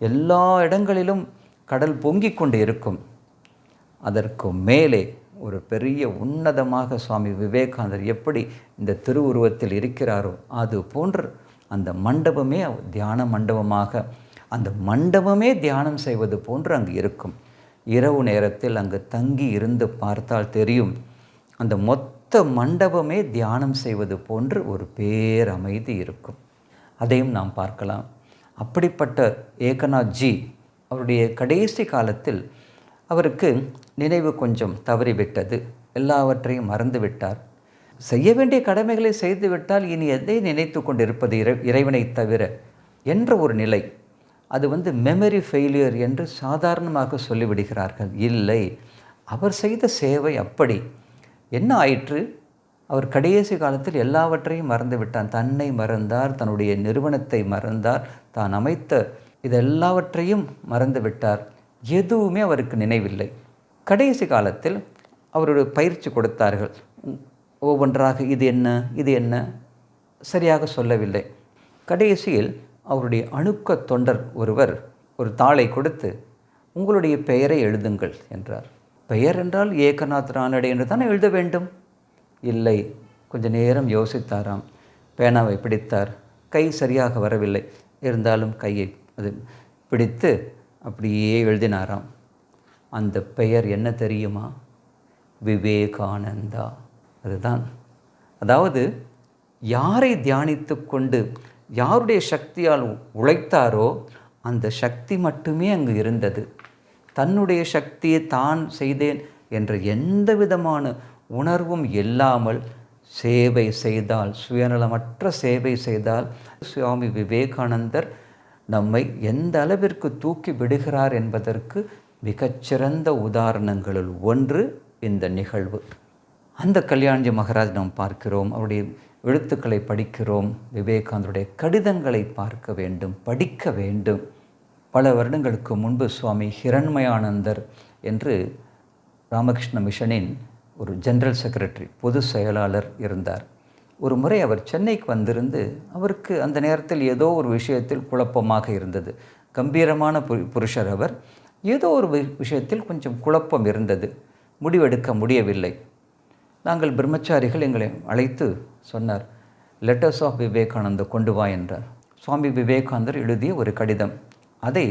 எல்லா இடங்களிலும் கடல் பொங்கிக் கொண்டு இருக்கும். அதற்கு மேலே ஒரு பெரிய உன்னதமாக சுவாமி விவேகானந்தர் எப்படி இந்த திருவுருவத்தில் இருக்கிறாரோ அது போன்று அந்த மண்டபமே தியான மண்டபமாக, அந்த மண்டபமே தியானம் செய்வது போன்று அங்கு இருக்கும். இரவு நேரத்தில் அங்கு தங்கி இருந்து பார்த்தால் தெரியும், அந்த மொத்த மண்டபமே தியானம் செய்வது போன்று ஒரு பேரமைதி இருக்கும். அதையும் நாம் பார்க்கலாம். அப்படிப்பட்ட ஏகநாத்ஜி அவருடைய கடைசி காலத்தில் அவருக்கு நினைவு கொஞ்சம் தவறிவிட்டது. எல்லாவற்றையும் மறந்துவிட்டார். செய்ய வேண்டிய கடமைகளை செய்துவிட்டால் இனி எதை நினைத்து கொண்டிருப்பது இறைவனை தவிர என்ற ஒரு நிலை. அது மெமரி ஃபெயிலியர் என்று சாதாரணமாக சொல்லிவிடுகிறார்கள். இல்லை, அவர் செய்த சேவை அப்படி. என்ன ஆயிற்று? அவர் கடைசி காலத்தில் எல்லாவற்றையும் மறந்து விட்டார். தன்னை மறந்தார், தன்னுடைய நிறுவனத்தை மறந்தார், தான் அமைத்த இதெல்லாவற்றையும் மறந்து விட்டார். எதுவுமே அவருக்கு நினைவில்லை. கடைசி காலத்தில் அவருடைய பயிற்சி கொடுத்தார்கள். ஒவ்வொன்றாக இது என்ன இது என்ன சரியாக சொல்லவில்லை. கடைசியில் அவருடைய அணுக்க தொண்டர் ஒருவர் ஒரு தாளை கொடுத்து, உங்களுடைய பெயரை எழுதுங்கள் என்றார். பெயர் என்றால் ஏகநாத் ரானடே என்று தான் எழுத வேண்டும். இல்லை, கொஞ்ச நேரம் யோசித்தாராம். பேனாவை பிடித்தார். கை சரியாக வரவில்லை. இருந்தாலும் கையை அது பிடித்து அப்படியே எழுதினாராம். அந்த பெயர் என்ன தெரியுமா? விவேகானந்தா. அதுதான். அதாவது யாரை தியானித்து கொண்டு யாருடைய சக்தியால் உழைத்தாரோ அந்த சக்தி மட்டுமே அங்கு இருந்தது. தன்னுடைய சக்தியை தான் செய்தேன் என்ற எந்த விதமான உணர்வும் இல்லாமல் சேவை செய்தால், சுயநலமற்ற சேவை செய்தால் சுவாமி விவேகானந்தர் நம்மை எந்த அளவிற்கு தூக்கி விடுகிறார் என்பதற்கு மிகச்சிறந்த உதாரணங்களில் ஒன்று இந்த நிகழ்வு. அந்த கல்யாண்ஜி மகாராஜ் நாம் பார்க்கிறோம். அவருடைய எழுத்துக்களை படிக்கிறோம். விவேகானந்தருடைய கடிதங்களை பார்க்க வேண்டும், படிக்க வேண்டும். பல வருடங்களுக்கு முன்பு சுவாமி ஹிரண்மயானந்தர் என்று ராமகிருஷ்ண மிஷனின் ஒரு ஜெனரல் செக்ரட்டரி, பொது செயலாளர் இருந்தார். ஒரு முறை அவர் சென்னைக்கு வந்திருந்து, அவருக்கு அந்த நேரத்தில் ஏதோ ஒரு விஷயத்தில் குழப்பமாக இருந்தது. கம்பீரமான புருஷர் அவர். ஏதோ ஒரு விஷயத்தில் கொஞ்சம் குழப்பம் இருந்தது. முடிவெடுக்க முடியவில்லை. நாங்கள் பிரம்மச்சாரிகள் எங்களை அழைத்து சொன்னார், லெட்டர்ஸ் ஆஃப் விவேகானந்த கொண்டு வா என்றார். சுவாமி விவேகானந்தர் எழுதிய ஒரு கடிதம். அதை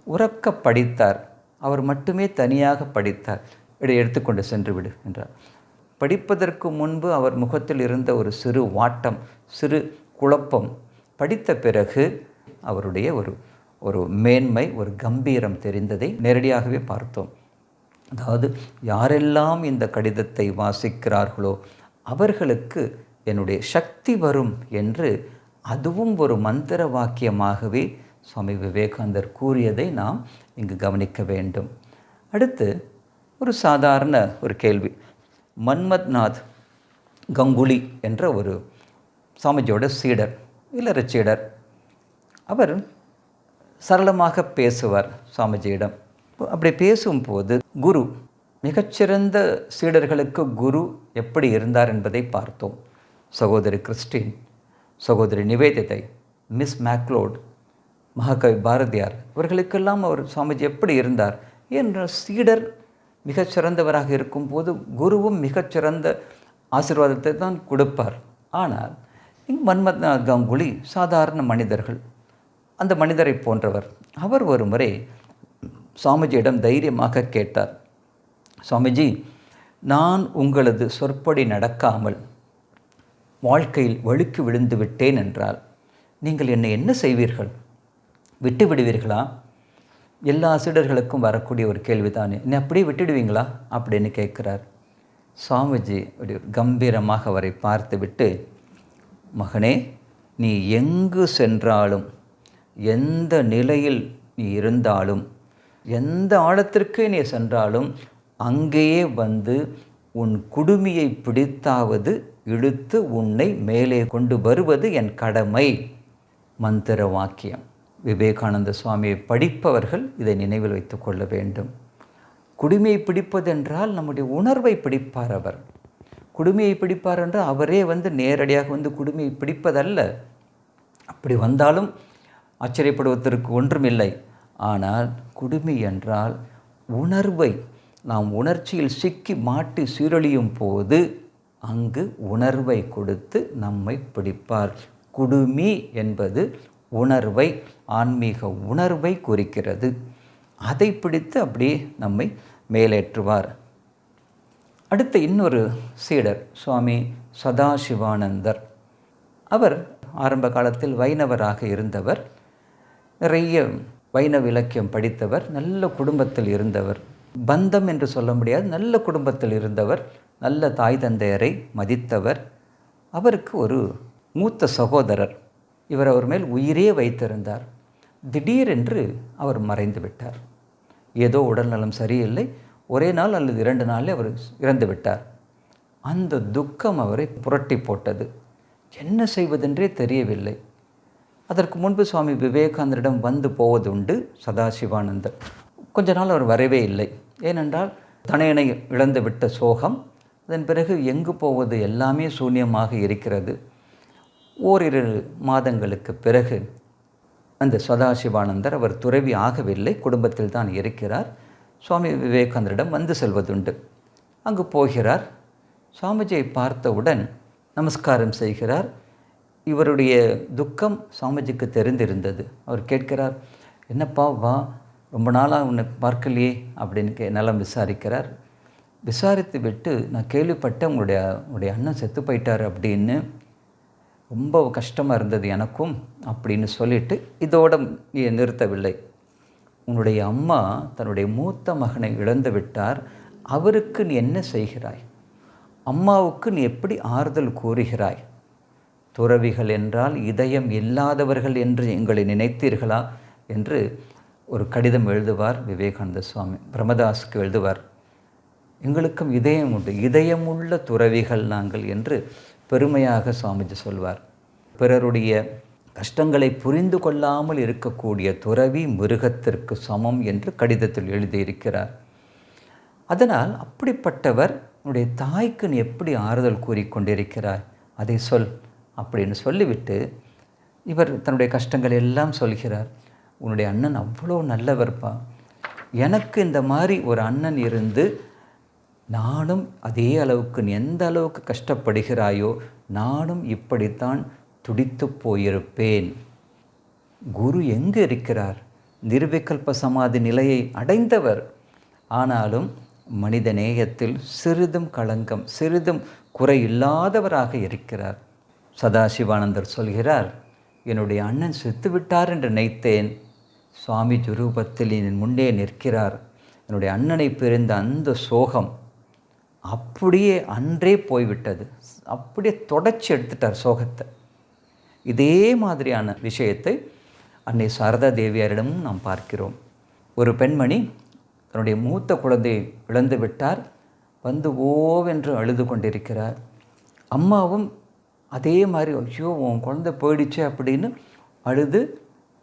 உறக்க படித்தார். அவர் மட்டுமே தனியாக படித்தார். எடுத்துக்கொண்டு சென்று விடு என்றார். படிப்பதற்கு முன்பு அவர் முகத்தில் இருந்த ஒரு சிறு வாட்டம், சிறு குழப்பம் படித்த பிறகு அவருடைய ஒரு மேன்மை, ஒரு கம்பீரம் தெரிந்ததை நேரடியாகவே பார்த்தோம். அதாவது யாரெல்லாம் இந்த கடிதத்தை வாசிக்கிறார்களோ அவர்களுக்கு என்னுடைய சக்தி வரும் என்று, அதுவும் ஒரு மந்திர வாக்கியமாகவே சுவாமி விவேகானந்தர் கூறியதை நாம் இங்கு கவனிக்க வேண்டும். அடுத்து ஒரு சாதாரண ஒரு கேள்வி. மன்மத்நாத் கங்குலி என்ற ஒரு சாமிஜியோட சீடர், இல்லற சீடர். அவர் சரளமாக பேசுவார் சாமிஜியிடம். அப்படி பேசும்போது குரு, மிகச்சிறந்த சீடர்களுக்கு குரு எப்படி இருந்தார் என்பதை பார்த்தோம். சகோதரி கிறிஸ்டின், சகோதரி நிவேதிதை, மிஸ் மேக்லோட், மகாகவி பாரதியார், இவர்களுக்கெல்லாம் அவர் சுவாமிஜி எப்படி இருந்தார் என்ற சீடர் மிகச்சிறந்தவராக இருக்கும்போது குருவும் மிகச்சிறந்த ஆசீர்வாதத்தை தான் கொடுப்பார். ஆனால் மன்மத்நாத் கங்குலி சாதாரண மனிதர்கள், அந்த மனிதரை போன்றவர். அவர் ஒரு முறை சுவாமிஜியிடம் தைரியமாக கேட்டார், சுவாமிஜி, நான் உங்களது சொற்படி நடக்காமல் வாழ்க்கையில் வழுக்கி விழுந்து விட்டேன் என்றால் நீங்கள் என்னை என்ன செய்வீர்கள்? விட்டு விடுவீர்களா? எல்லா சீடர்களுக்கும் வரக்கூடிய ஒரு கேள்விதானே, என்னை அப்படியே விட்டுடுவீங்களா அப்படின்னு கேட்குறார். சுவாமிஜி அப்படி கம்பீரமாக அவரை பார்த்து விட்டு, மகனே, நீ எங்கு சென்றாலும், எந்த நிலையில் நீ இருந்தாலும், எந்த ஆழத்திற்கு நீ சென்றாலும் அங்கேயே வந்து உன் குடுமியை பிடித்தாவது இழுத்து உன்னை மேலே கொண்டு வருவது என் கடமை. மந்திர வாக்கியம். விவேகானந்த சுவாமியை படிப்பவர்கள் இதை நினைவில் வைத்து கொள்ள வேண்டும். குடுமையை பிடிப்பதென்றால் நம்முடைய உணர்வை பிடிப்பார் அவர். குடுமையை பிடிப்பார் என்றால் அவரே நேரடியாக குடுமையை பிடிப்பதல்ல. அப்படி வந்தாலும் ஆச்சரியப்படுவதற்கு ஒன்றுமில்லை. ஆனால் குடுமி என்றால் உணர்வை நாம் உணர்ச்சியில் சிக்கி மாட்டி சீரழியும் போது அங்கு உணர்வை கொடுத்து நம்மை பிடிப்பார். குடுமி என்பது உணர்வை, ஆன்மீக உணர்வை குறிக்கிறது. அதை பிடித்து அப்படியே நம்மை மேலேற்றுவார். அடுத்த இன்னொரு சீடர் சுவாமி சதாசிவானந்தர். அவர் ஆரம்ப காலத்தில் வைணவராக இருந்தவர். நிறைய வைணவ இலக்கியம் படித்தவர். நல்ல குடும்பத்தில் இருந்தவர். பந்தம் என்று சொல்ல முடியாது, நல்ல குடும்பத்தில் இருந்தவர். நல்ல தாய் தந்தையரை மதித்தவர். அவருக்கு ஒரு மூத்த சகோதரர். இவர் அவர் மேல் உயிரே வைத்திருந்தார். திடீரென்று அவர் மறைந்து விட்டார். ஏதோ உடல்நலம் சரியில்லை, ஒரே நாள் அல்லது 2 நாளில் அவர் இறந்து விட்டார். அந்த துக்கம் அவரை புரட்டி போட்டது. என்ன செய்வதென்றே தெரியவில்லை. அதற்கு முன்பு சுவாமி விவேகானந்தரிடம் வந்து போவதுண்டு சதாசிவானந்தர். கொஞ்ச நாள் அவர் வரவே இல்லை. ஏனென்றால் தனையனை இழந்து விட்ட சோகம். அதன் பிறகு எங்கு போவது, எல்லாமே சூன்யமாக இருக்கிறது. ஓரிரு மாதங்களுக்கு பிறகு அந்த சதாசிவானந்தர், அவர் துறவி ஆகவில்லை, குடும்பத்தில் தான் இருக்கிறார். சுவாமி விவேகானந்தரிடம் வந்து செல்வதுண்டு. அங்கு போகிறார். சுவாமிஜியை பார்த்தவுடன் நமஸ்காரம் செய்கிறார். இவருடைய துக்கம் சுவாமிஜிக்கு தெரிந்திருந்தது. அவர் கேட்கிறார், என்னப்பா வா, ரொம்ப நாளாக உன்னை பார்க்கலையே அப்படின்னு நலம் விசாரிக்கிறார். விசாரித்து விட்டு, நான் கேள்விப்பட்டேன் உங்களுடைய அண்ணன் செத்து போயிட்டார் அப்படின்னு. ரொம்ப கஷ்டமாக இருந்தது எனக்கும் அப்படின்னு சொல்லிட்டு இதோட நீ நிறுத்தவில்லை. உன்னுடைய அம்மா தன்னுடைய மூத்த மகனை இழந்து விட்டார். அவருக்கு நீ என்ன செய்கிறாய்? அம்மாவுக்கு நீ எப்படி ஆறுதல் கூறுகிறாய்? துறவிகள் என்றால் இதயம் இல்லாதவர்கள் என்று எங்களை நினைத்தீர்களா என்று ஒரு கடிதம் எழுதுவார் விவேகானந்த சுவாமி. பிரம்மதாஸுக்கு எழுதுவார், எங்களுக்கும் இதயம் உண்டு, இதயமுள்ள துறவிகள் நாங்கள் என்று பெருமையாக சுவாமிஜி சொல்வார். பிறருடைய கஷ்டங்களை புரிந்து கொள்ளாமல் இருக்கக்கூடிய துறவி மிருகத்திற்கு சமம் என்று கடிதத்தில் எழுதியிருக்கிறார். அதனால் அப்படிப்பட்டவர் உன்னுடைய தாய்க்கு நீ எப்படி ஆறுதல் கூறிக்கொண்டிருக்கிறாய், அதை சொல் அப்படின்னு சொல்லிவிட்டு இவர் தன்னுடைய கஷ்டங்கள் எல்லாம் சொல்கிறார். உன்னுடைய அண்ணன் அவ்வளோ நல்லவர்ப்பா, எனக்கு இந்த மாதிரி ஒரு அண்ணன் இருந்து நானும் அதே அளவுக்கு, நீ எந்த அளவுக்கு கஷ்டப்படுகிறாயோ நானும் இப்படித்தான் துடித்து போயிருப்பேன். குரு எங்கு இருக்கிறார்? நிர்விகல்ப சமாதி நிலையை அடைந்தவர். ஆனாலும் மனித நேயத்தில் சிறிதும் களங்கம், சிறிதும் குறை இல்லாதவராக இருக்கிறார். சதாசிவானந்தர் சொல்கிறார், என்னுடைய அண்ணன் செத்துவிட்டார் என்று நினைத்தேன். சுவாமி ரூபத்தில் என் முன்னே நிற்கிறார். என்னுடைய அண்ணனை பிரிந்த அந்த சோகம் அப்படியே அன்றே போய்விட்டது. அப்படியே தொடச்சி எடுத்துட்டார் சோகத்தை. இதே மாதிரியான விஷயத்தை அன்னை சாரதா தேவியாரிடமும் நாம் பார்க்கிறோம். ஒரு பெண்மணி தன்னுடைய மூத்த குழந்தையை இழந்து விட்டார். வந்து ஓவென்று அழுது கொண்டிருக்கிறார். அம்மாவும் அதே மாதிரி, ஐயோ உன் குழந்தை போயிடுச்சு அப்படின்னு அழுது.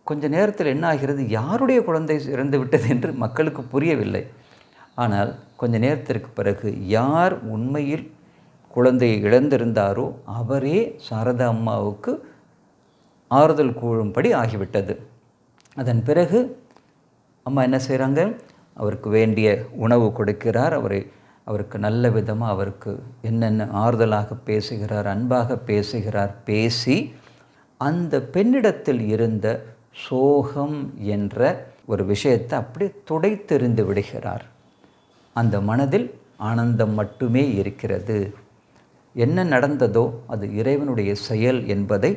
கொஞ்ச நேரத்தில் என்ன ஆகிறது, யாருடைய குழந்தை இறந்து விட்டது என்று மக்களுக்கு புரியவில்லை. ஆனால் கொஞ்ச நேரத்திற்கு பிறகு யார் உண்மையில் குழந்தையை இழந்திருந்தாரோ அவரே சாரதா அம்மாவுக்கு ஆறுதல் கூறும்படி ஆகிவிட்டது. அதன் பிறகு அம்மா என்ன செய்கிறாங்க, அவருக்கு வேண்டிய உணவு கொடுக்கிறார். அவருக்கு நல்ல விதமாக அவருக்கு என்னென்ன ஆறுதலாக பேசுகிறார், அன்பாக பேசுகிறார். பேசி அந்த பெண்ணிடத்தில் இருந்த சோகம் என்ற ஒரு விஷயத்தை அப்படியே துடைத்தெறிந்து விடுகிறார். அந்த மனதில் ஆனந்தம் மட்டுமே இருக்கிறது. என்ன நடந்ததோ அது இறைவனுடைய செயல் என்பதை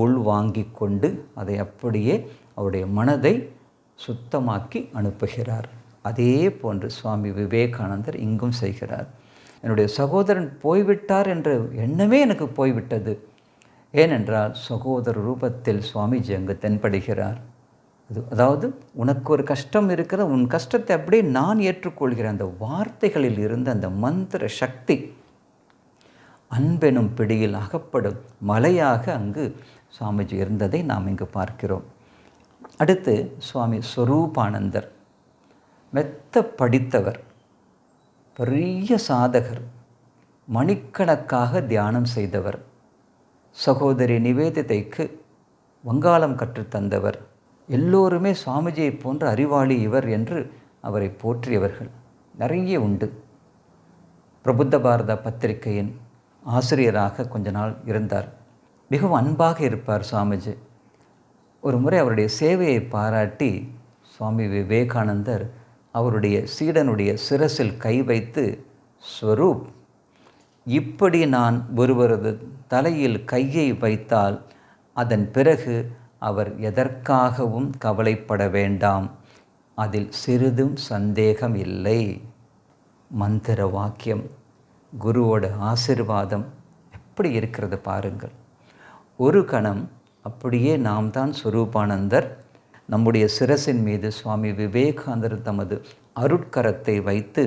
உள்வாங்கிக் கொண்டு அதை அப்படியே அவருடைய மனதை சுத்தமாக்கி அனுப்புகிறார். அதே போன்று சுவாமி விவேகானந்தர் இங்கும் செய்கிறார். என்னுடைய சகோதரன் போய்விட்டார் என்ற எண்ணமே எனக்கு போய்விட்டது. ஏனென்றால் சகோதர ரூபத்தில் சுவாமிஜி அங்கு தென்படுகிறார். அதாவது உனக்கு ஒரு கஷ்டம் இருக்கிற, உன் கஷ்டத்தை அப்படியே நான் ஏற்றுக்கொள்கிறேன். அந்த வார்த்தைகளில் இருந்த அந்த மந்திர சக்தி அன்பெனும் பிடியில் அகப்படும் மலையாக அங்கு சுவாமிஜி இருந்ததை நாம் இங்கு பார்க்கிறோம். அடுத்து சுவாமி ஸ்வரூபானந்தர். மெத்த படித்தவர், பெரிய சாதகர், மணிக்கணக்காக தியானம் செய்தவர். சகோதரி நிவேதிதைக்கு வங்காளம் கற்றுத்தந்தவர். எல்லோருமே சுவாமிஜியை போன்ற அறிவாளி இவர் என்று அவரை போற்றியவர்கள் நிறைய உண்டு. பிரபுத்த பாரத பத்திரிகையின் ஆசிரியராக கொஞ்ச நாள் இருந்தார். மிகவும் அன்பாக இருப்பார் சுவாமிஜி. ஒரு முறை அவருடைய சேவையை பாராட்டி சுவாமி விவேகானந்தர் அவருடைய சீடனுடைய சிரசில் கை வைத்து, ஸ்வரூப், இப்படி நான் ஒருவரது தலையில் கையை வைத்தால் அதன் பிறகு அவர் எதற்காகவும் கவலைப்பட வேண்டாம், அதில் சிறிதும் சந்தேகம் இல்லை. மந்திர வாக்கியம், குருவோட ஆசீர்வாதம் எப்படி இருக்கிறது பாருங்கள். ஒரு கணம் அப்படியே நாம் தான் ஸ்வரூபானந்தர். நம்முடைய சிரசின் மீது சுவாமி விவேகானந்தர் தமது அருட்கரத்தை வைத்து,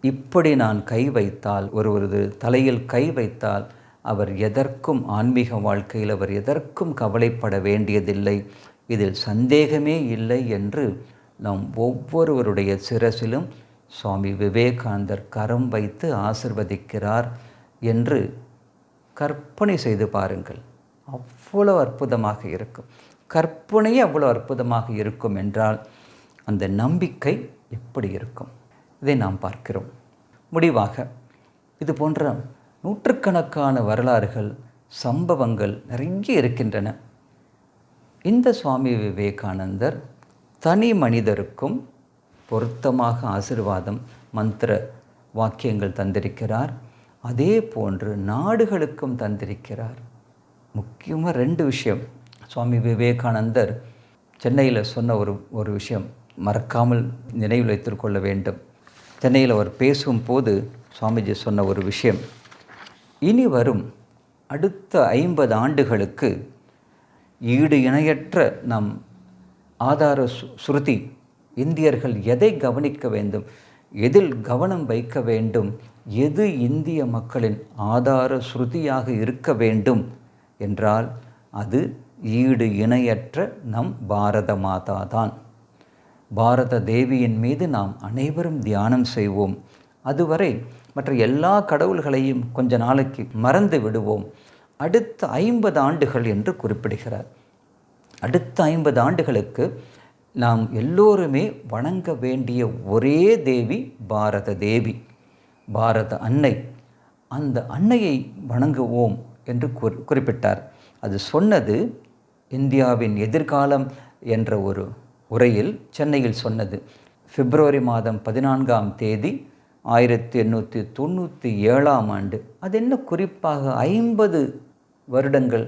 இப்படி நான் கை வைத்தால், ஒருவரது தலையில் கை வைத்தால் அவர் எதற்கும், ஆன்மீக வாழ்க்கையில் அவர் எதற்கும் கவலைப்பட வேண்டியதில்லை, இதில் சந்தேகமே இல்லை என்று நாம் ஒவ்வொருவருடைய சிரசிலும் சுவாமி விவேகானந்தர் கரம் வைத்து ஆசிர்வதிக்கிறார் என்று கற்பனை செய்து பாருங்கள். அவ்வளோ அற்புதமாக இருக்கும். கற்பனையே அவ்வளோ அற்புதமாக இருக்கும் என்றால் அந்த நம்பிக்கை எப்படி இருக்கும், இதை நாம் பார்க்கிறோம். முடிவாக இது போன்ற நூற்றுக்கணக்கான வரலாறுகள், சம்பவங்கள் நிறைய இருக்கின்றன. இந்த சுவாமி விவேகானந்தர் தனி மனிதருக்கும் பொருத்தமாக ஆசீர்வாதம், மந்திர வாக்கியங்கள் தந்திருக்கிறார். அதே போன்று நாடுகளுக்கும் தந்திருக்கிறார். முக்கியமாக 2 விஷயம் சுவாமி விவேகானந்தர் சென்னையில் சொன்ன ஒரு விஷயம் மறக்காமல் நினைவில் வைத்துக்கொள்ள வேண்டும். சென்னையில் அவர் பேசும்போது சுவாமிஜி சொன்ன ஒரு விஷயம், இனி வரும் அடுத்த 50 ஆண்டுகளுக்கு ஈடு இணையற்ற நம் ஆதார சுருதி இந்தியர்கள் எதை கவனிக்க வேண்டும், எதில் கவனம் வைக்க வேண்டும், எது இந்திய மக்களின் ஆதார ஸ்ருதியாக இருக்க வேண்டும் என்றால் அது ஈடு இணையற்ற நம் பாரத மாதா தான். பாரத தேவியின் மீது நாம் அனைவரும் தியானம் செய்வோம். அதுவரை மற்ற எல்லா கடவுள்களையும் கொஞ்ச நாளைக்கு மறந்து விடுவோம். அடுத்த 50 ஆண்டுகள் என்று குறிப்பிடுகிறார். அடுத்த 50 ஆண்டுகளுக்கு நாம் எல்லோருமே வணங்க வேண்டிய ஒரே தேவி பாரத தேவி, பாரத அன்னை. அந்த அன்னையை வணங்குவோம் என்று குறிப்பிட்டார். அது சொன்னது இந்தியாவின் எதிர்காலம் என்ற ஒரு உரையில் சென்னையில் சொன்னது. பிப்ரவரி மாதம் 14ஆம் தேதி 1897ஆம் ஆண்டு. அது என்ன குறிப்பாக 50 வருடங்கள்,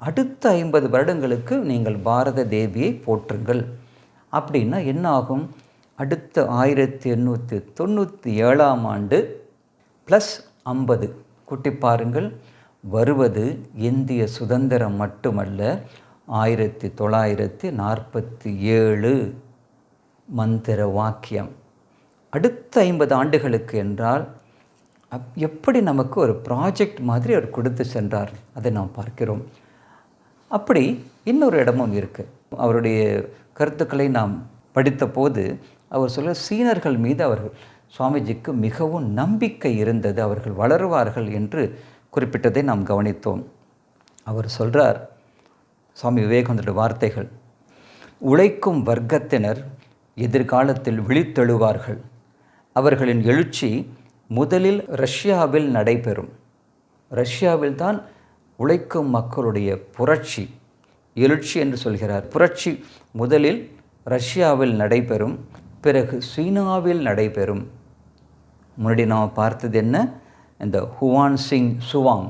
அடுத்த 50 வருடங்களுக்கு நீங்கள் பாரத தேவியை போற்றுங்கள். அப்படின்னா என்ன ஆகும்? அடுத்த 1897ஆம் ஆண்டு +50 கூட்டி பாருங்கள். வருவது இந்திய சுதந்திரம் மட்டுமல்ல, 1947 மந்திர வாக்கியம். அடுத்த 50 ஆண்டுகளுக்கு என்றால் எப்படி நமக்கு ஒரு ப்ராஜெக்ட் மாதிரி அவர் கொடுத்து சென்றார், அதை நாம் பார்க்கிறோம். அப்படி இன்னொரு இடமும் இருக்குது. அவருடைய கருத்துக்களை நாம் படித்த போது அவர் சொல்ல, சீனர்கள் மீது அவர்கள் சுவாமிஜிக்கு மிகவும் நம்பிக்கை இருந்தது, அவர்கள் வளருவார்கள் என்று குறிப்பிட்டதை நாம் கவனித்தோம். அவர் சொல்கிறார், சுவாமி விவேகானந்தருடைய வார்த்தைகள், உழைக்கும் வர்க்கத்தினர் எதிர்காலத்தில் விழித்தெழுவார்கள். அவர்களின் எழுச்சி முதலில் ரஷ்யாவில் நடைபெறும். ரஷ்யாவில் தான் உழைக்கும் மக்களுடைய புரட்சி, எழுச்சி என்று சொல்கிறார். புரட்சி முதலில் ரஷ்யாவில் நடைபெறும், பிறகு சீனாவில் நடைபெறும். முன்னாடி நாம் பார்த்தது என்ன? இந்த ஹுவான் சிங் சுவாங்,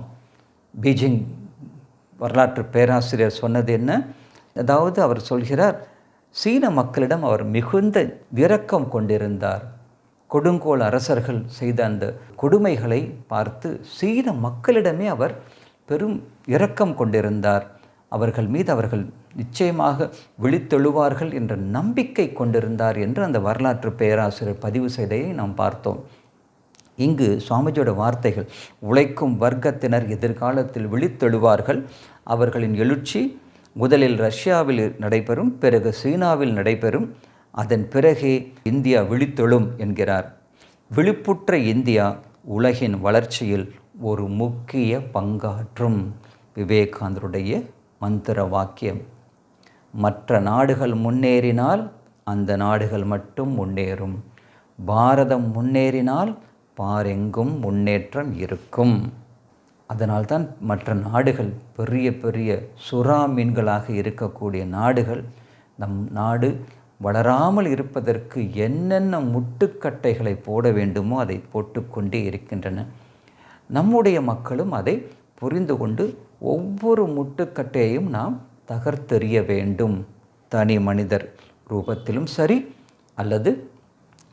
பீஜிங் வரலாற்று பேராசிரியர் சொன்னது என்ன? அதாவது அவர் சொல்கிறார், சீன மக்களிடம் அவர் மிகுந்த இரக்கம் கொண்டிருந்தார். கொடுங்கோல் அரசர்கள் செய்த அந்த கொடுமைகளை பார்த்து சீன மக்களிடமே அவர் பெரும் இரக்கம் கொண்டிருந்தார். அவர்கள் மீது அவர்கள் நிச்சயமாக விழித்தெழுவார்கள் என்ற நம்பிக்கை கொண்டிருந்தார் என்று அந்த வரலாற்று பேராசிரியர் பதிவு செய்ததை நாம் பார்த்தோம். இங்கு சுவாமிஜியோட வார்த்தைகள், உழைக்கும் வர்க்கத்தினர் எதிர்காலத்தில் விழித்தெழுவார்கள். அவர்களின் எழுச்சி முதலில் ரஷ்யாவில் நடைபெறும், பிறகு சீனாவில் நடைபெறும், அதன் பிறகே இந்தியா விழித்தெழும் என்கிறார். விழிப்புற்ற இந்தியா உலகின் வளர்ச்சியில் ஒரு முக்கிய பங்காற்றும். விவேகானந்தருடைய மந்திர வாக்கியம். மற்ற நாடுகள் முன்னேறினால் அந்த நாடுகள் மட்டும் முன்னேறும். பாரதம் முன்னேறினால் பாரெங்கும் முன்னேற்றம் இருக்கும். அதனால்தான் மற்ற நாடுகள் பெரிய பெரிய சுறா மீன்களாக இருக்கக்கூடிய நாடுகள் நம் நாடு வளராமல் இருப்பதற்கு என்னென்ன முட்டுக்கட்டைகளை போட வேண்டுமோ அதை போட்டுக்கொண்டே இருக்கின்றன. நம்முடைய மக்களும் அதை புரிந்து கொண்டு ஒவ்வொரு முட்டுக்கட்டையையும் நாம் தகர்த்தெறிய வேண்டும். தனி மனிதர் ரூபத்திலும் சரி, அல்லது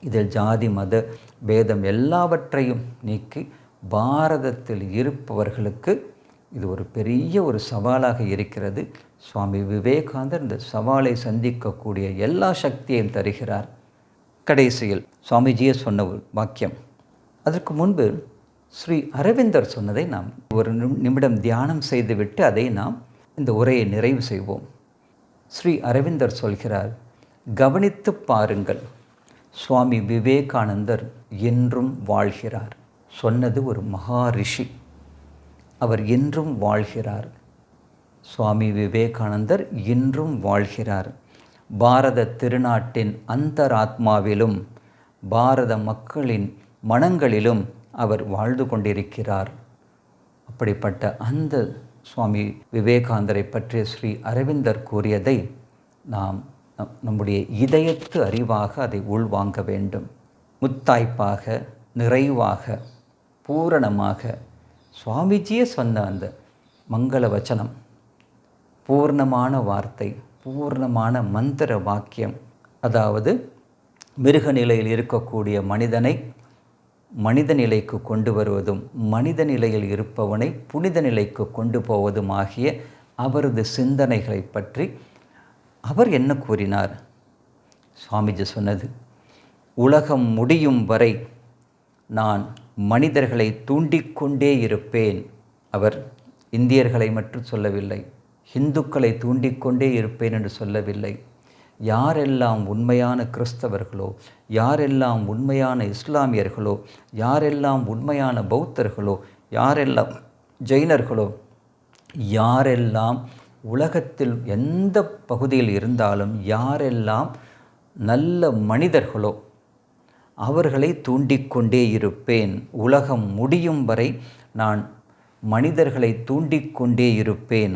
இதில் ஜாதி மத பேதம் எல்லாவற்றையும் நீக்கி பாரதத்தில் இருப்பவர்களுக்கு இது ஒரு பெரிய ஒரு சவாலாக இருக்கிறது. சுவாமி விவேகானந்தர் இந்த சவாலை சந்திக்கக்கூடிய எல்லா சக்தியையும் தருகிறார். கடைசியில் சுவாமிஜியை சொன்ன ஒரு வாக்கியம், அதற்கு முன்பு ஸ்ரீ அரவிந்தர் சொன்னதை நாம் ஒரு நிமிடம் தியானம் செய்துவிட்டு அதை நாம் இந்த உரையை நிறைவு செய்வோம். ஸ்ரீ அரவிந்தர் சொல்கிறார், கவனித்து பாருங்கள், சுவாமி விவேகானந்தர் என்றும் வாழ்கிறார். சொன்னது ஒரு மகா ரிஷி. அவர் என்றும் வாழ்கிறார். சுவாமி விவேகானந்தர் இன்றும் வாழ்கிறார். பாரத திருநாட்டின் அந்தராத்மாவிலும் பாரத மக்களின் மனங்களிலும் அவர் வாழ்ந்து கொண்டிருக்கிறார். அப்படிப்பட்ட அந்த சுவாமி விவேகானந்தரை பற்றிய ஸ்ரீ அரவிந்தர் கூறியதை நாம் நம்முடைய இதயத்து அறிவாக அதை உள்வாங்க வேண்டும். முத்தாய்ப்பாக, நிறைவாக, பூரணமாக சுவாமிஜியே சொன்ன அந்த மங்கள வச்சனம், பூர்ணமான வார்த்தை, பூர்ணமான மந்திர வாக்கியம். அதாவது மிருக நிலையில் இருக்கக்கூடிய மனிதனை மனித நிலைக்கு கொண்டு வருவதும், மனித நிலையில் இருப்பவனை புனித நிலைக்கு கொண்டு போவதும் ஆகிய அவரது சிந்தனைகளை பற்றி அவர் என்ன கூறினார்? சுவாமிஜி சொன்னது, உலகம் முடியும் வரை நான் மனிதர்களை தூண்டிக்கொண்டே இருப்பேன். அவர் இந்தியர்களை மட்டும் சொல்லவில்லை, இந்துக்களை தூண்டிக்கொண்டே இருப்பேன் என்று சொல்லவில்லை. யாரெல்லாம் உண்மையான கிறிஸ்தவர்களோ, யாரெல்லாம் உண்மையான இஸ்லாமியர்களோ, யாரெல்லாம் உண்மையான பௌத்தர்களோ, யாரெல்லாம் ஜெயினர்களோ, யாரெல்லாம் உலகத்தில் எந்த பகுதியில் இருந்தாலும் யாரெல்லாம் நல்ல மனிதர்களோ அவர்களை தூண்டிக்கொண்டே இருப்பேன். உலகம் முடியும் வரை நான் மனிதர்களை தூண்டிக்கொண்டே இருப்பேன்.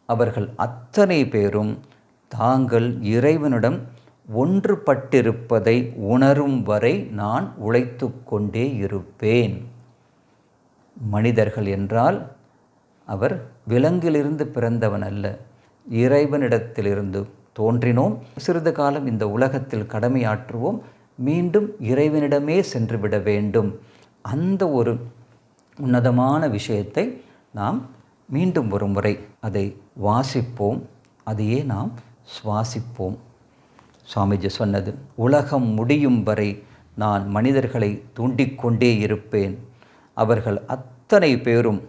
அவர்கள் அத்தனை பேரும் தாங்கள் இறைவனிடம் ஒன்றுபட்டிருப்பதை உணரும் வரை நான் உழைத்து கொண்டே இருப்பேன். மனிதர்கள் என்றால் அவர் விலங்கிலிருந்து பிறந்தவன் அல்ல, இறைவனிடத்திலிருந்து தோன்றினோம். சிறிது காலம் இந்த உலகத்தில் கடமையாற்றுவோம், மீண்டும் இறைவனிடமே சென்றுவிட வேண்டும். அந்த ஒரு உன்னதமான விஷயத்தை நாம் மீண்டும் ஒரு முறை அதை வாசிப்போம், அதையே நாம் சுவாசிப்போம். சுவாமிஜி சொன்னது, உலகம் முடியும் வரை நான் மனிதர்களை தூண்டிக்கொண்டே இருப்பேன். அவர்கள் அத்தனை பேரும்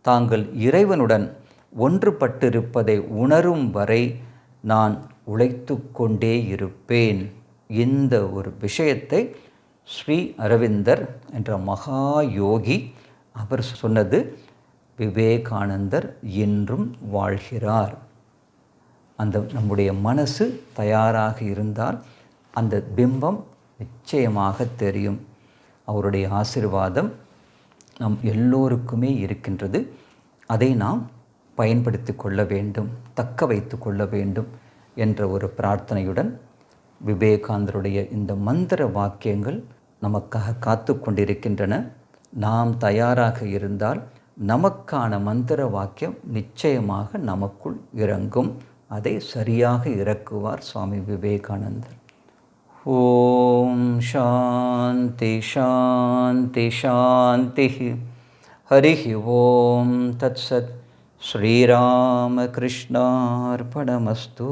தாங்கள் இறைவனுடன் ஒன்றுபட்டிருப்பதை உணரும் வரை நான் உழைத்து கொண்டே இருப்பேன். இந்த ஒரு விஷயத்தை ஸ்ரீ அரவிந்தர் என்ற மகா யோகி அவர் சொன்னது. விவேகானந்தர் என்றும் வாழ்கிறார். அந்த நம்முடைய மனசு தயாராக இருந்தால் அந்த பிம்பம் நிச்சயமாக தெரியும். அவருடைய ஆசீர்வாதம் நம் எல்லோருக்குமே இருக்கின்றது. அதை நாம் பயன்படுத்தி கொள்ள வேண்டும், தக்க வைத்து கொள்ள வேண்டும் என்ற ஒரு பிரார்த்தனையுடன் விவேகானந்தருடைய இந்த மந்திர வாக்கியங்கள் நமக்காக காத்து கொண்டிருக்கின்றன. நாம் தயாராக இருந்தால் நமக்கான மந்திர வாக்கியம் நிச்சயமாக நமக்குள் இறங்கும். அதை சரியாக இறக்குவார் சுவாமி விவேகானந்தர். ஓம் சாந்தி சாந்தி சாந்தி. ஹரி ஓம் தத்சத். ஸ்ரீராமகிருஷ்ணார்பணமஸ்து.